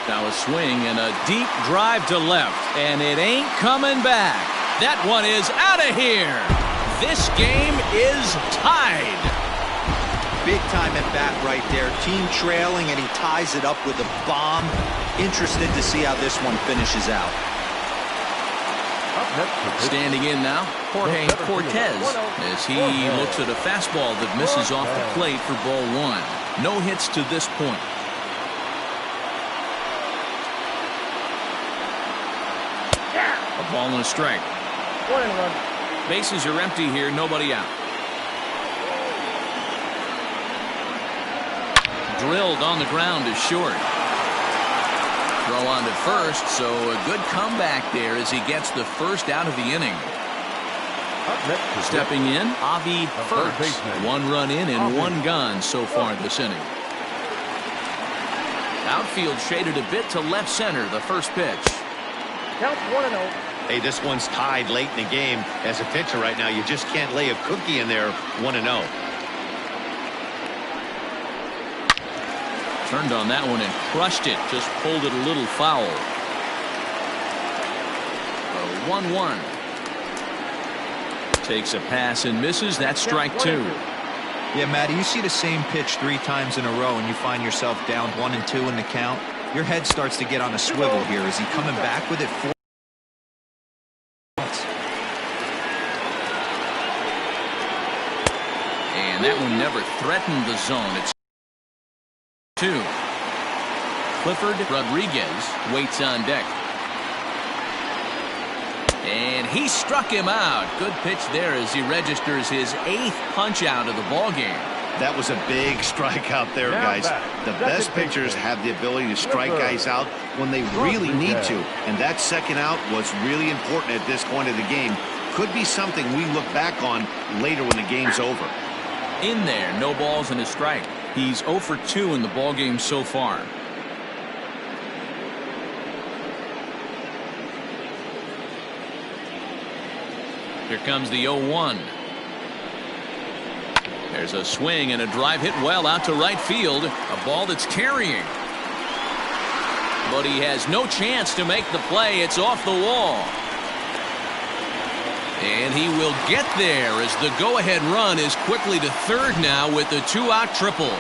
Now a swing and a deep drive to left, and it ain't coming back. That one is out of here. This game is tied. Big time at bat right there. Team trailing, and he ties it up with a bomb. Interested to see how this one finishes out. Standing in now, Jorge Cortez, as he looks at a fastball that misses off the plate for ball 1. No hits to this point. A ball and a strike. 1-1. Bases are empty here, nobody out. Drilled on the ground is short. Throw on to first, so a good comeback there as he gets the first out of the inning. Stepping in, Avi First. 1 run in and 1 gone so far this inning. Outfield shaded a bit to left center, the first pitch. Count 1-0. Hey, this one's tied late in the game. As a pitcher right now, you just can't lay a cookie in there. 1-0. Turned on that one and crushed it. Just pulled it a little foul. 1-1. Takes a pass and misses. That's strike 2. Yeah, Matty, you see the same pitch 3 times in a row and you find yourself down 1-2 in the count. Your head starts to get on a swivel here. Is he coming back with it? And that one never threatened the zone. It's 2. Clifford Rodriguez waits on deck. And he struck him out. Good pitch there as he registers his 8th punch out of the ball game. That was a big strikeout there, guys. The best pitchers have the ability to strike guys out when they really need to. And that second out was really important at this point of the game. Could be something we look back on later when the game's over. In there, no balls and a strike. He's 0 for 2 in the ball game so far. Here comes the 0-1. There's a swing and a drive hit well out to right field. A ball that's carrying. But he has no chance to make the play. It's off the wall. And he will get there as the go-ahead run is quickly to third now with the 2-out triple.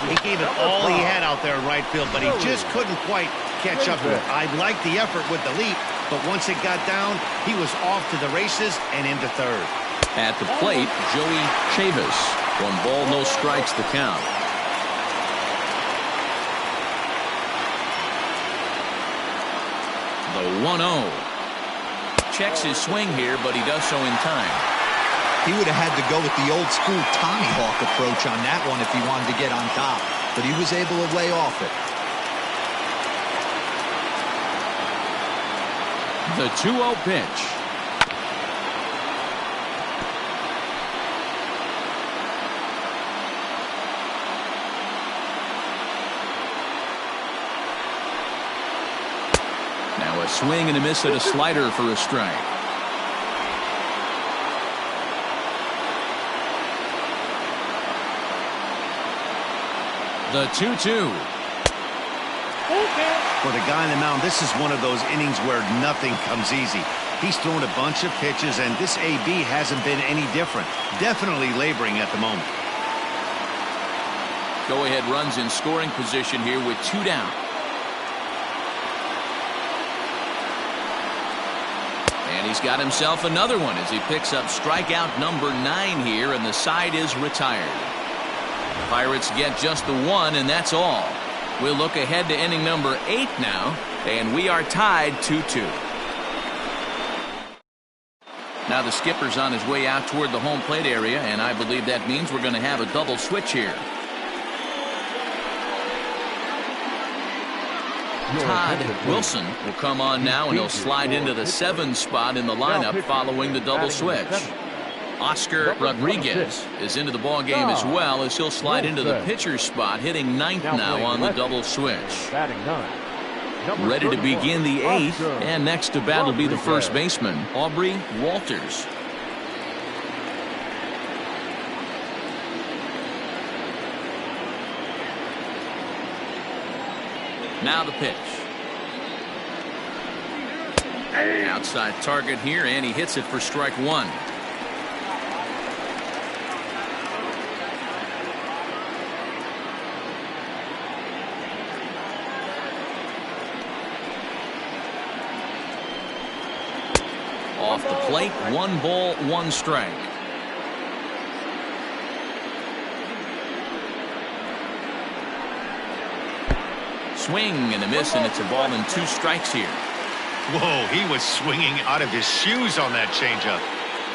He gave it all he had out there in right field, but he just couldn't quite catch up to it. I like the effort with the leap, but once it got down, he was off to the races and into third. At the plate, Joey Chavis. 1 ball, no strikes to count. The 1-0. Checks his swing here, but he does so in time. He would have had to go with the old school Tommy Hawk approach on that one if he wanted to get on top, but he was able to lay off it. The 2-0 pitch. Now a swing and a miss at a slider for a strike. The 2-2. For the guy on the mound, this is one of those innings where nothing comes easy. He's thrown a bunch of pitches, and this AB hasn't been any different. Definitely laboring at the moment. Go-ahead runs in scoring position here with 2 down. And he's got himself another one as he picks up strikeout number 9 here, and the side is retired. The Pirates get just the 1, and that's all. We'll look ahead to inning number 8 now, and we are tied 2-2. Now the skipper's on his way out toward the home plate area, and I believe that means we're going to have a double switch here. Todd Wilson will come on now, and he'll slide into the 7 spot in the lineup following the double switch. Oscar Rodriguez is into the ball game as well, as he'll slide into the pitcher's spot, hitting 9th now on the double switch. Ready to begin the 8th, and next to bat will be the first baseman, Aubrey Walters. Now the pitch. Outside target here, and he hits it for strike 1. Off the plate, 1 ball, 1 strike. Swing and a miss, and it's a ball and 2 strikes here. Whoa, he was swinging out of his shoes on that changeup.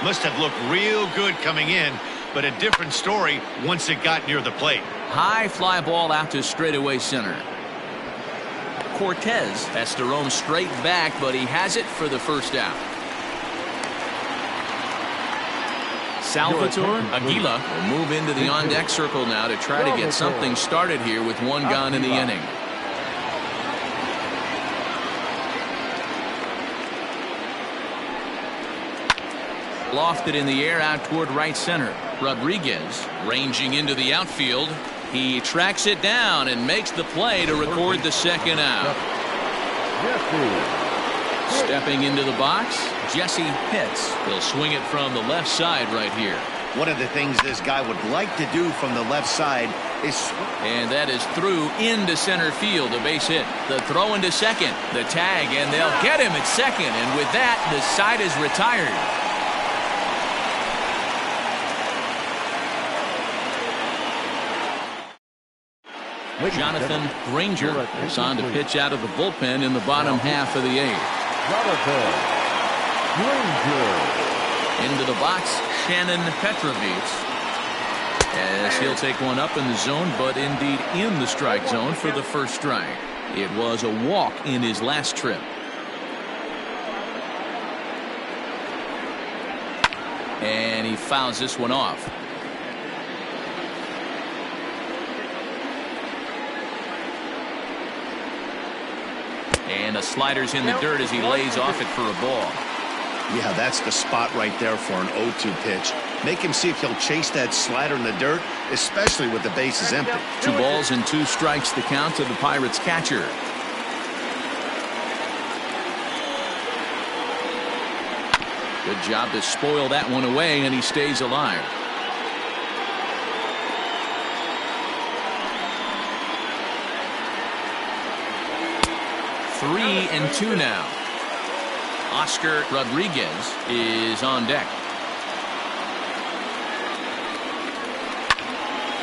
Must have looked real good coming in, but a different story once it got near the plate. High fly ball out to straightaway center. Cortez has to roam straight back, but he has it for the first out. Salvatore Aguila will move into the on-deck circle now to try to get something started here with 1 gone in the inning. Lofted in the air out toward right center. Rodriguez ranging into the outfield. He tracks it down and makes the play to record the 2nd out. Stepping into the box, Jesse Pitts. He'll swing it from the left side right here. One of the things this guy would like to do from the left side is... And that is through into center field, a base hit. The throw into second, the tag, and they'll get him at second. And with that, the side is retired. Jonathan Granger is on to pitch out of the bullpen in the bottom half of the 8th. Into the box, Shannon Petrovich, as he'll take one up in the zone, but indeed in the strike zone for the first strike. It was a walk in his last trip. And he fouls this one off. And the slider's in the dirt as he lays off it for a ball. Yeah, that's the spot right there for an 0-2 pitch. Make him see if he'll chase that slider in the dirt, especially with the bases empty. 2 balls and 2 strikes the count to the Pirates catcher. Good job to spoil that one away, and he stays alive. 3-2 now. Oscar Rodriguez is on deck.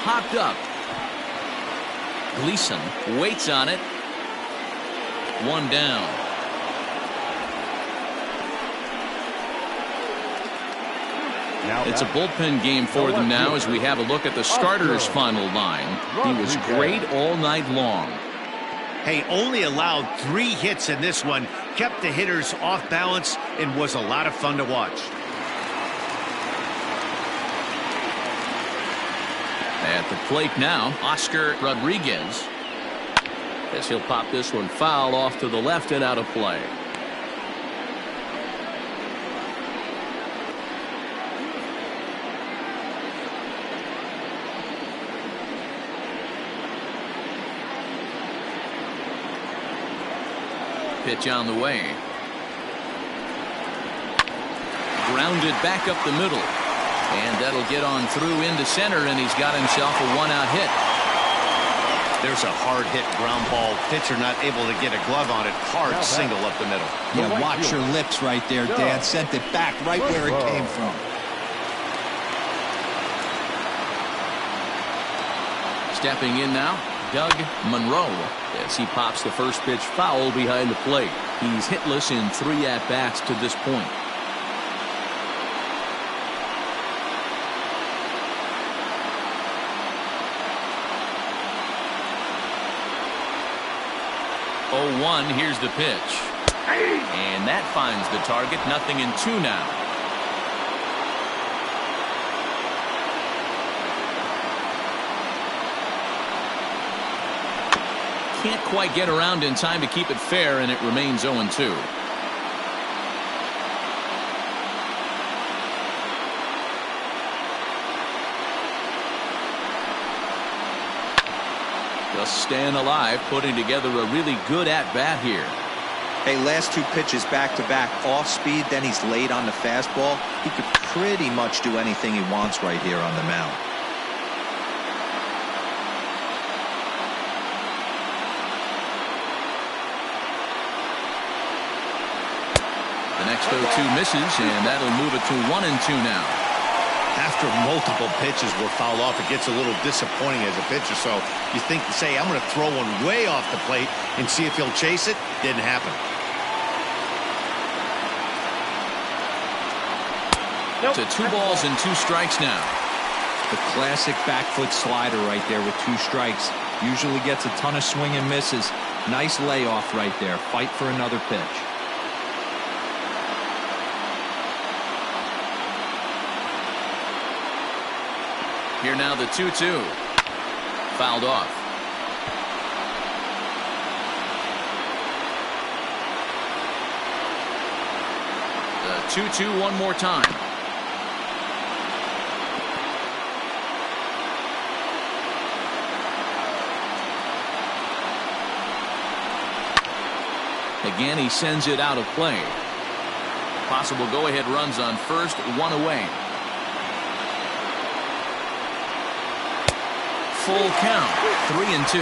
Popped up. Gleason waits on it. One down. It's a bullpen game for them now as we have a look at the starters' final line. He was great all night long. Hey, only allowed 3 hits in this one, kept the hitters off balance, and was a lot of fun to watch. At the plate now, Oscar Rodriguez. As he'll pop this one foul off to the left and out of play. Pitch on the way. Grounded back up the middle. And that'll get on through into center, and he's got himself a 1-out hit. There's a hard hit ground ball. Pitcher not able to get a glove on it. Hard single up the middle. Yeah, watch your lips right there, Dan. Sent it back right where it came from. Stepping in now, Doug Monroe, as he pops the first pitch foul behind the plate. He's hitless in 3 at-bats to this point. Oh, 1, here's the pitch. And that finds the target. 0-2 now. Can't quite get around in time to keep it fair, and it remains 0-2. Just staying alive, putting together a really good at-bat here. Hey, last 2 pitches back-to-back, off speed, then he's late on the fastball. He could pretty much do anything he wants right here on the mound. The next 0-2 misses, and that'll move it to 1-2 now. After multiple pitches were fouled off, it gets a little disappointing as a pitcher. So you think to say, I'm going to throw one way off the plate and see if he'll chase it. Didn't happen. To 2 balls and 2 strikes now. The classic back foot slider right there with 2 strikes. Usually gets a ton of swing and misses. Nice layoff right there. Fight for another pitch. Here now the 2-2. Fouled off. The 2-2 one more time. Again, he sends it out of play. Possible go-ahead runs on first, 1 away. Full count, 3-2.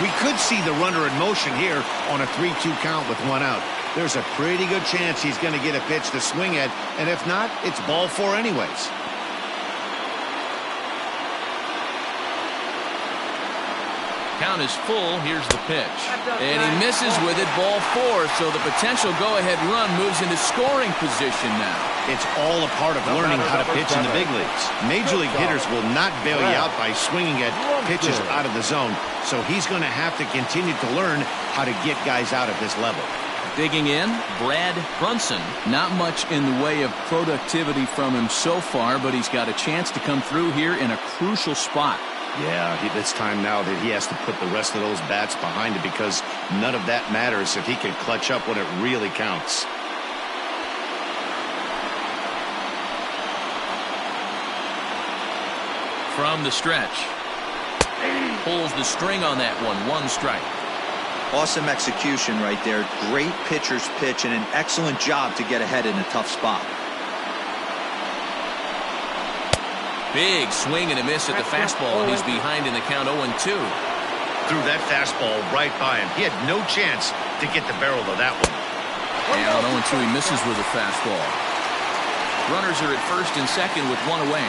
We could see the runner in motion here on a 3-2 count with 1 out. There's a pretty good chance he's going to get a pitch to swing at, and if not, it's ball 4 anyways. Count is full. Here's the pitch. And he misses with it, ball 4. So the potential go-ahead run moves into scoring position now. It's all a part of learning how to pitch in the big leagues. Major league hitters will not bail you out by swinging at pitches out of the zone. So he's going to have to continue to learn how to get guys out at this level. Digging in, Brad Brunson. Not much in the way of productivity from him so far, but he's got a chance to come through here in a crucial spot. Yeah, it's time now that he has to put the rest of those bats behind it, because none of that matters if he can clutch up when it really counts. From the stretch. Pulls the string on that one. 1 strike. Awesome execution right there. Great pitcher's pitch and an excellent job to get ahead in a tough spot. Big swing and a miss at the fastball. He's behind in the count, 0-2. Threw that fastball right by him. He had no chance to get the barrel of that one. And on 0-2, he misses with a fastball. Runners are at first and second with one away.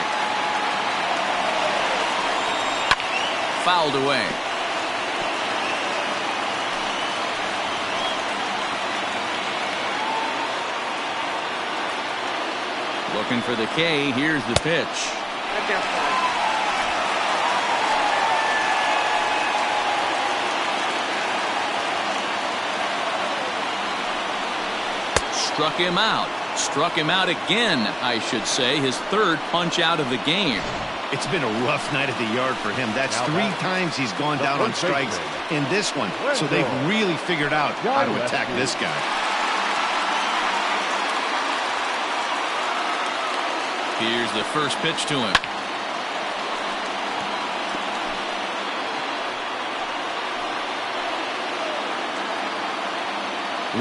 Fouled away. Looking for the K. Here's the pitch. That's outside. Struck him out. Struck him out again, I should say. His third punch out of the game. It's been a rough night at the yard for him. That's 3 times he's gone down on strikes in this one. So they've really figured out how to attack this guy. Here's the first pitch to him.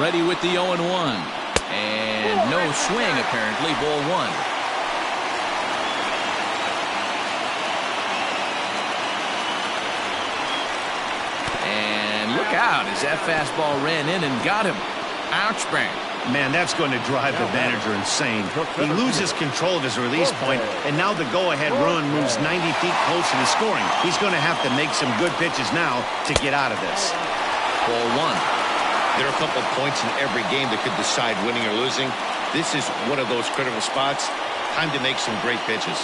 Ready with the 0-1. And no swing, apparently. Ball 1. And look out as that fastball ran in and got him. Ouch, bang. Man, that's going to drive the manager insane. He loses control of his release point, and now the go-ahead run moves 90 feet closer to scoring. He's going to have to make some good pitches now to get out of this. Ball 1. There are a couple of points in every game that could decide winning or losing. This is one of those critical spots. Time to make some great pitches.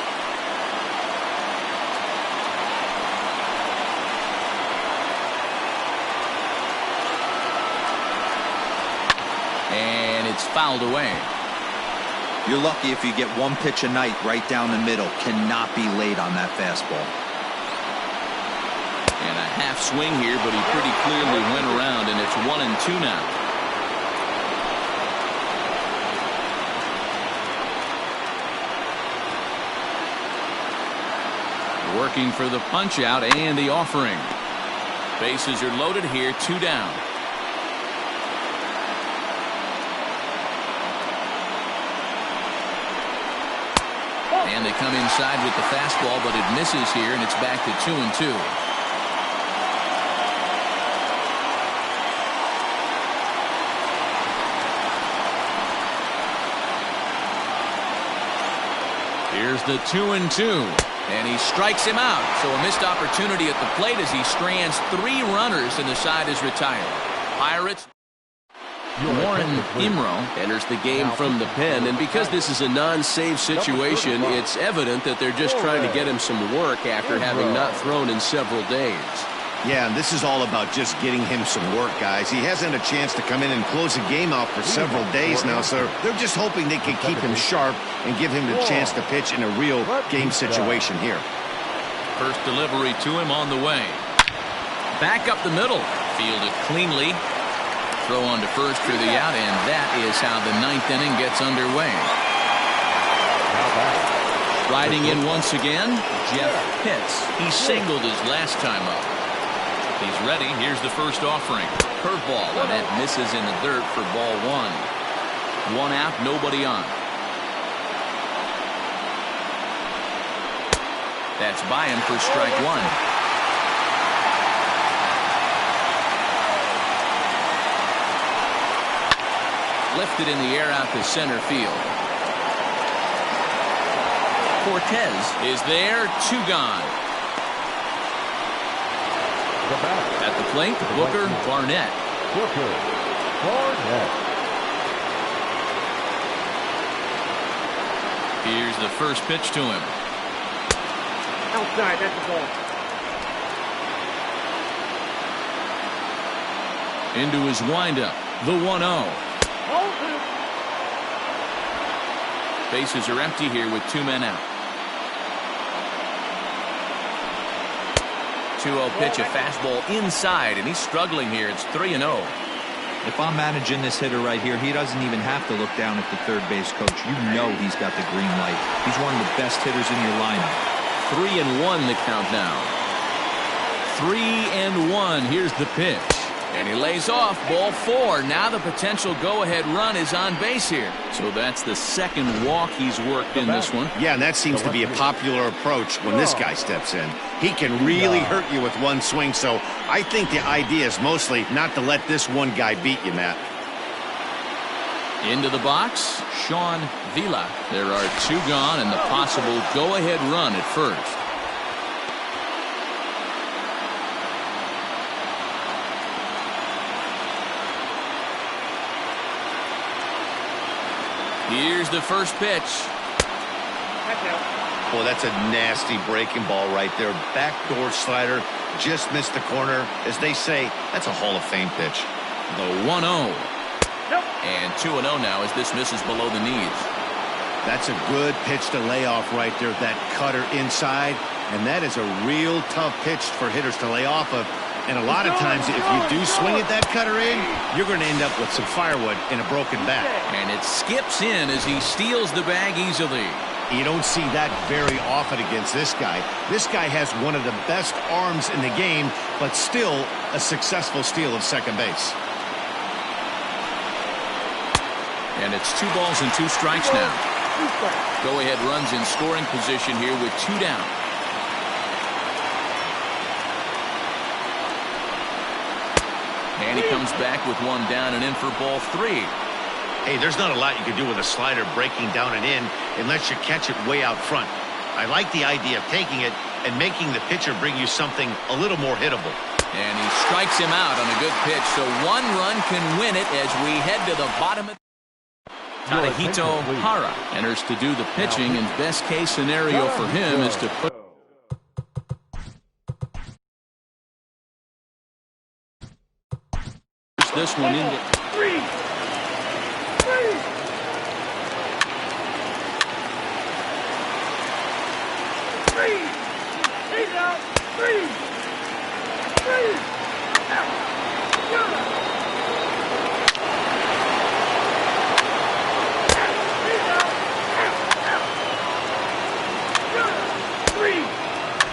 And it's fouled away. You're lucky if you get one pitch a night right down the middle. Cannot be late on that fastball. And a half swing here, but he pretty clearly went around, and it's 1-2 now. Working for the punch out and the offering. Bases are loaded here, 2 down. And they come inside with the fastball, but it misses here, and it's back to 2-2. Here's the 2-2, and he strikes him out. So a missed opportunity at the plate as he strands 3 runners, and the side is retired. Pirates. Warren Imro enters the game from the pen, and because this is a non-save situation, it's evident that they're just trying to get him some work after having not thrown in several days. Yeah, and this is all about just getting him some work, guys. He hasn't had a chance to come in and close a game out for several days now, so they're just hoping they can keep him sharp and give him the chance to pitch in a real game situation here. First delivery to him on the way. Back up the middle. Fielded cleanly. Throw on to first for the out, and that is how the 9th inning gets underway. Riding in once again, Jeff Pitts. He singled his last time up. He's ready. Here's the first offering. Curveball, and that misses in the dirt for ball 1. 1 out, nobody on. That's by him for strike 1. Lifted in the air out to center field. Cortez is there, 2 gone. At the plate, Booker Barnett. Here's the first pitch to him. Outside, that's the ball. Into his windup, the 1-0. Bases are empty here with 2 men out. 2-0 pitch, a fastball inside, and he's struggling here. It's 3-0. If I'm managing this hitter right here, he doesn't even have to look down at the third base coach. You know he's got the green light. He's one of the best hitters in your lineup. 3-1 the count now. 3-1. Here's the pitch. And he lays off, ball 4. Now the potential go-ahead run is on base here. So that's the second walk he's worked in this one. Yeah, and that seems to be a popular approach when this guy steps in. He can really hurt you with one swing, so I think the idea is mostly not to let this one guy beat you, Matt. Into the box, Sean Vila. There are 2 gone and the possible go-ahead run at first. Here's the first pitch. Boy, that's a nasty breaking ball right there. Backdoor slider, just missed the corner. As they say, that's a Hall of Fame pitch. The 1-0. And 2-0 now as this misses below the knees. That's a good pitch to lay off right there. That cutter inside. And that is a real tough pitch for hitters to lay off of. And a lot of times, if you do swing at that cutter in, you're going to end up with some firewood and a broken bat. And it skips in as he steals the bag easily. You don't see that very often against this guy. This guy has one of the best arms in the game, but still a successful steal of second base. And it's 2 balls and 2 strikes now. Go-ahead runs in scoring position here with 2 down. And he comes back with 1 down and in for ball 3. Hey, there's not a lot you can do with a slider breaking down and in unless you catch it way out front. I like the idea of taking it and making the pitcher bring you something a little more hittable. And he strikes him out on a good pitch, so 1 run can win it as we head to the bottom of Tadahito Hara enters to do the pitching, and best case scenario for him is to put this one into 3. He's out. 3.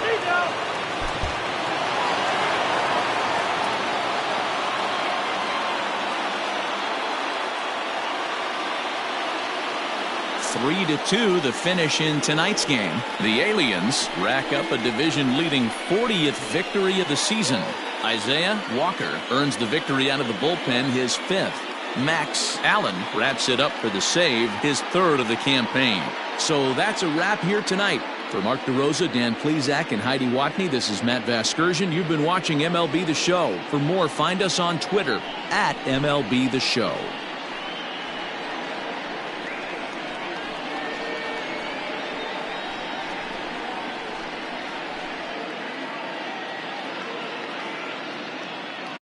He's out. 3-2 the finish in tonight's game. The Aliens rack up a division-leading 40th victory of the season. Isaiah Walker earns the victory out of the bullpen, his 5th. Max Allen wraps it up for the save, his 3rd of the campaign. So that's a wrap here tonight. For Mark DeRosa, Dan Plezak, and Heidi Watney, this is Matt Vasgersian. You've been watching MLB The Show. For more, find us on Twitter @MLB The Show.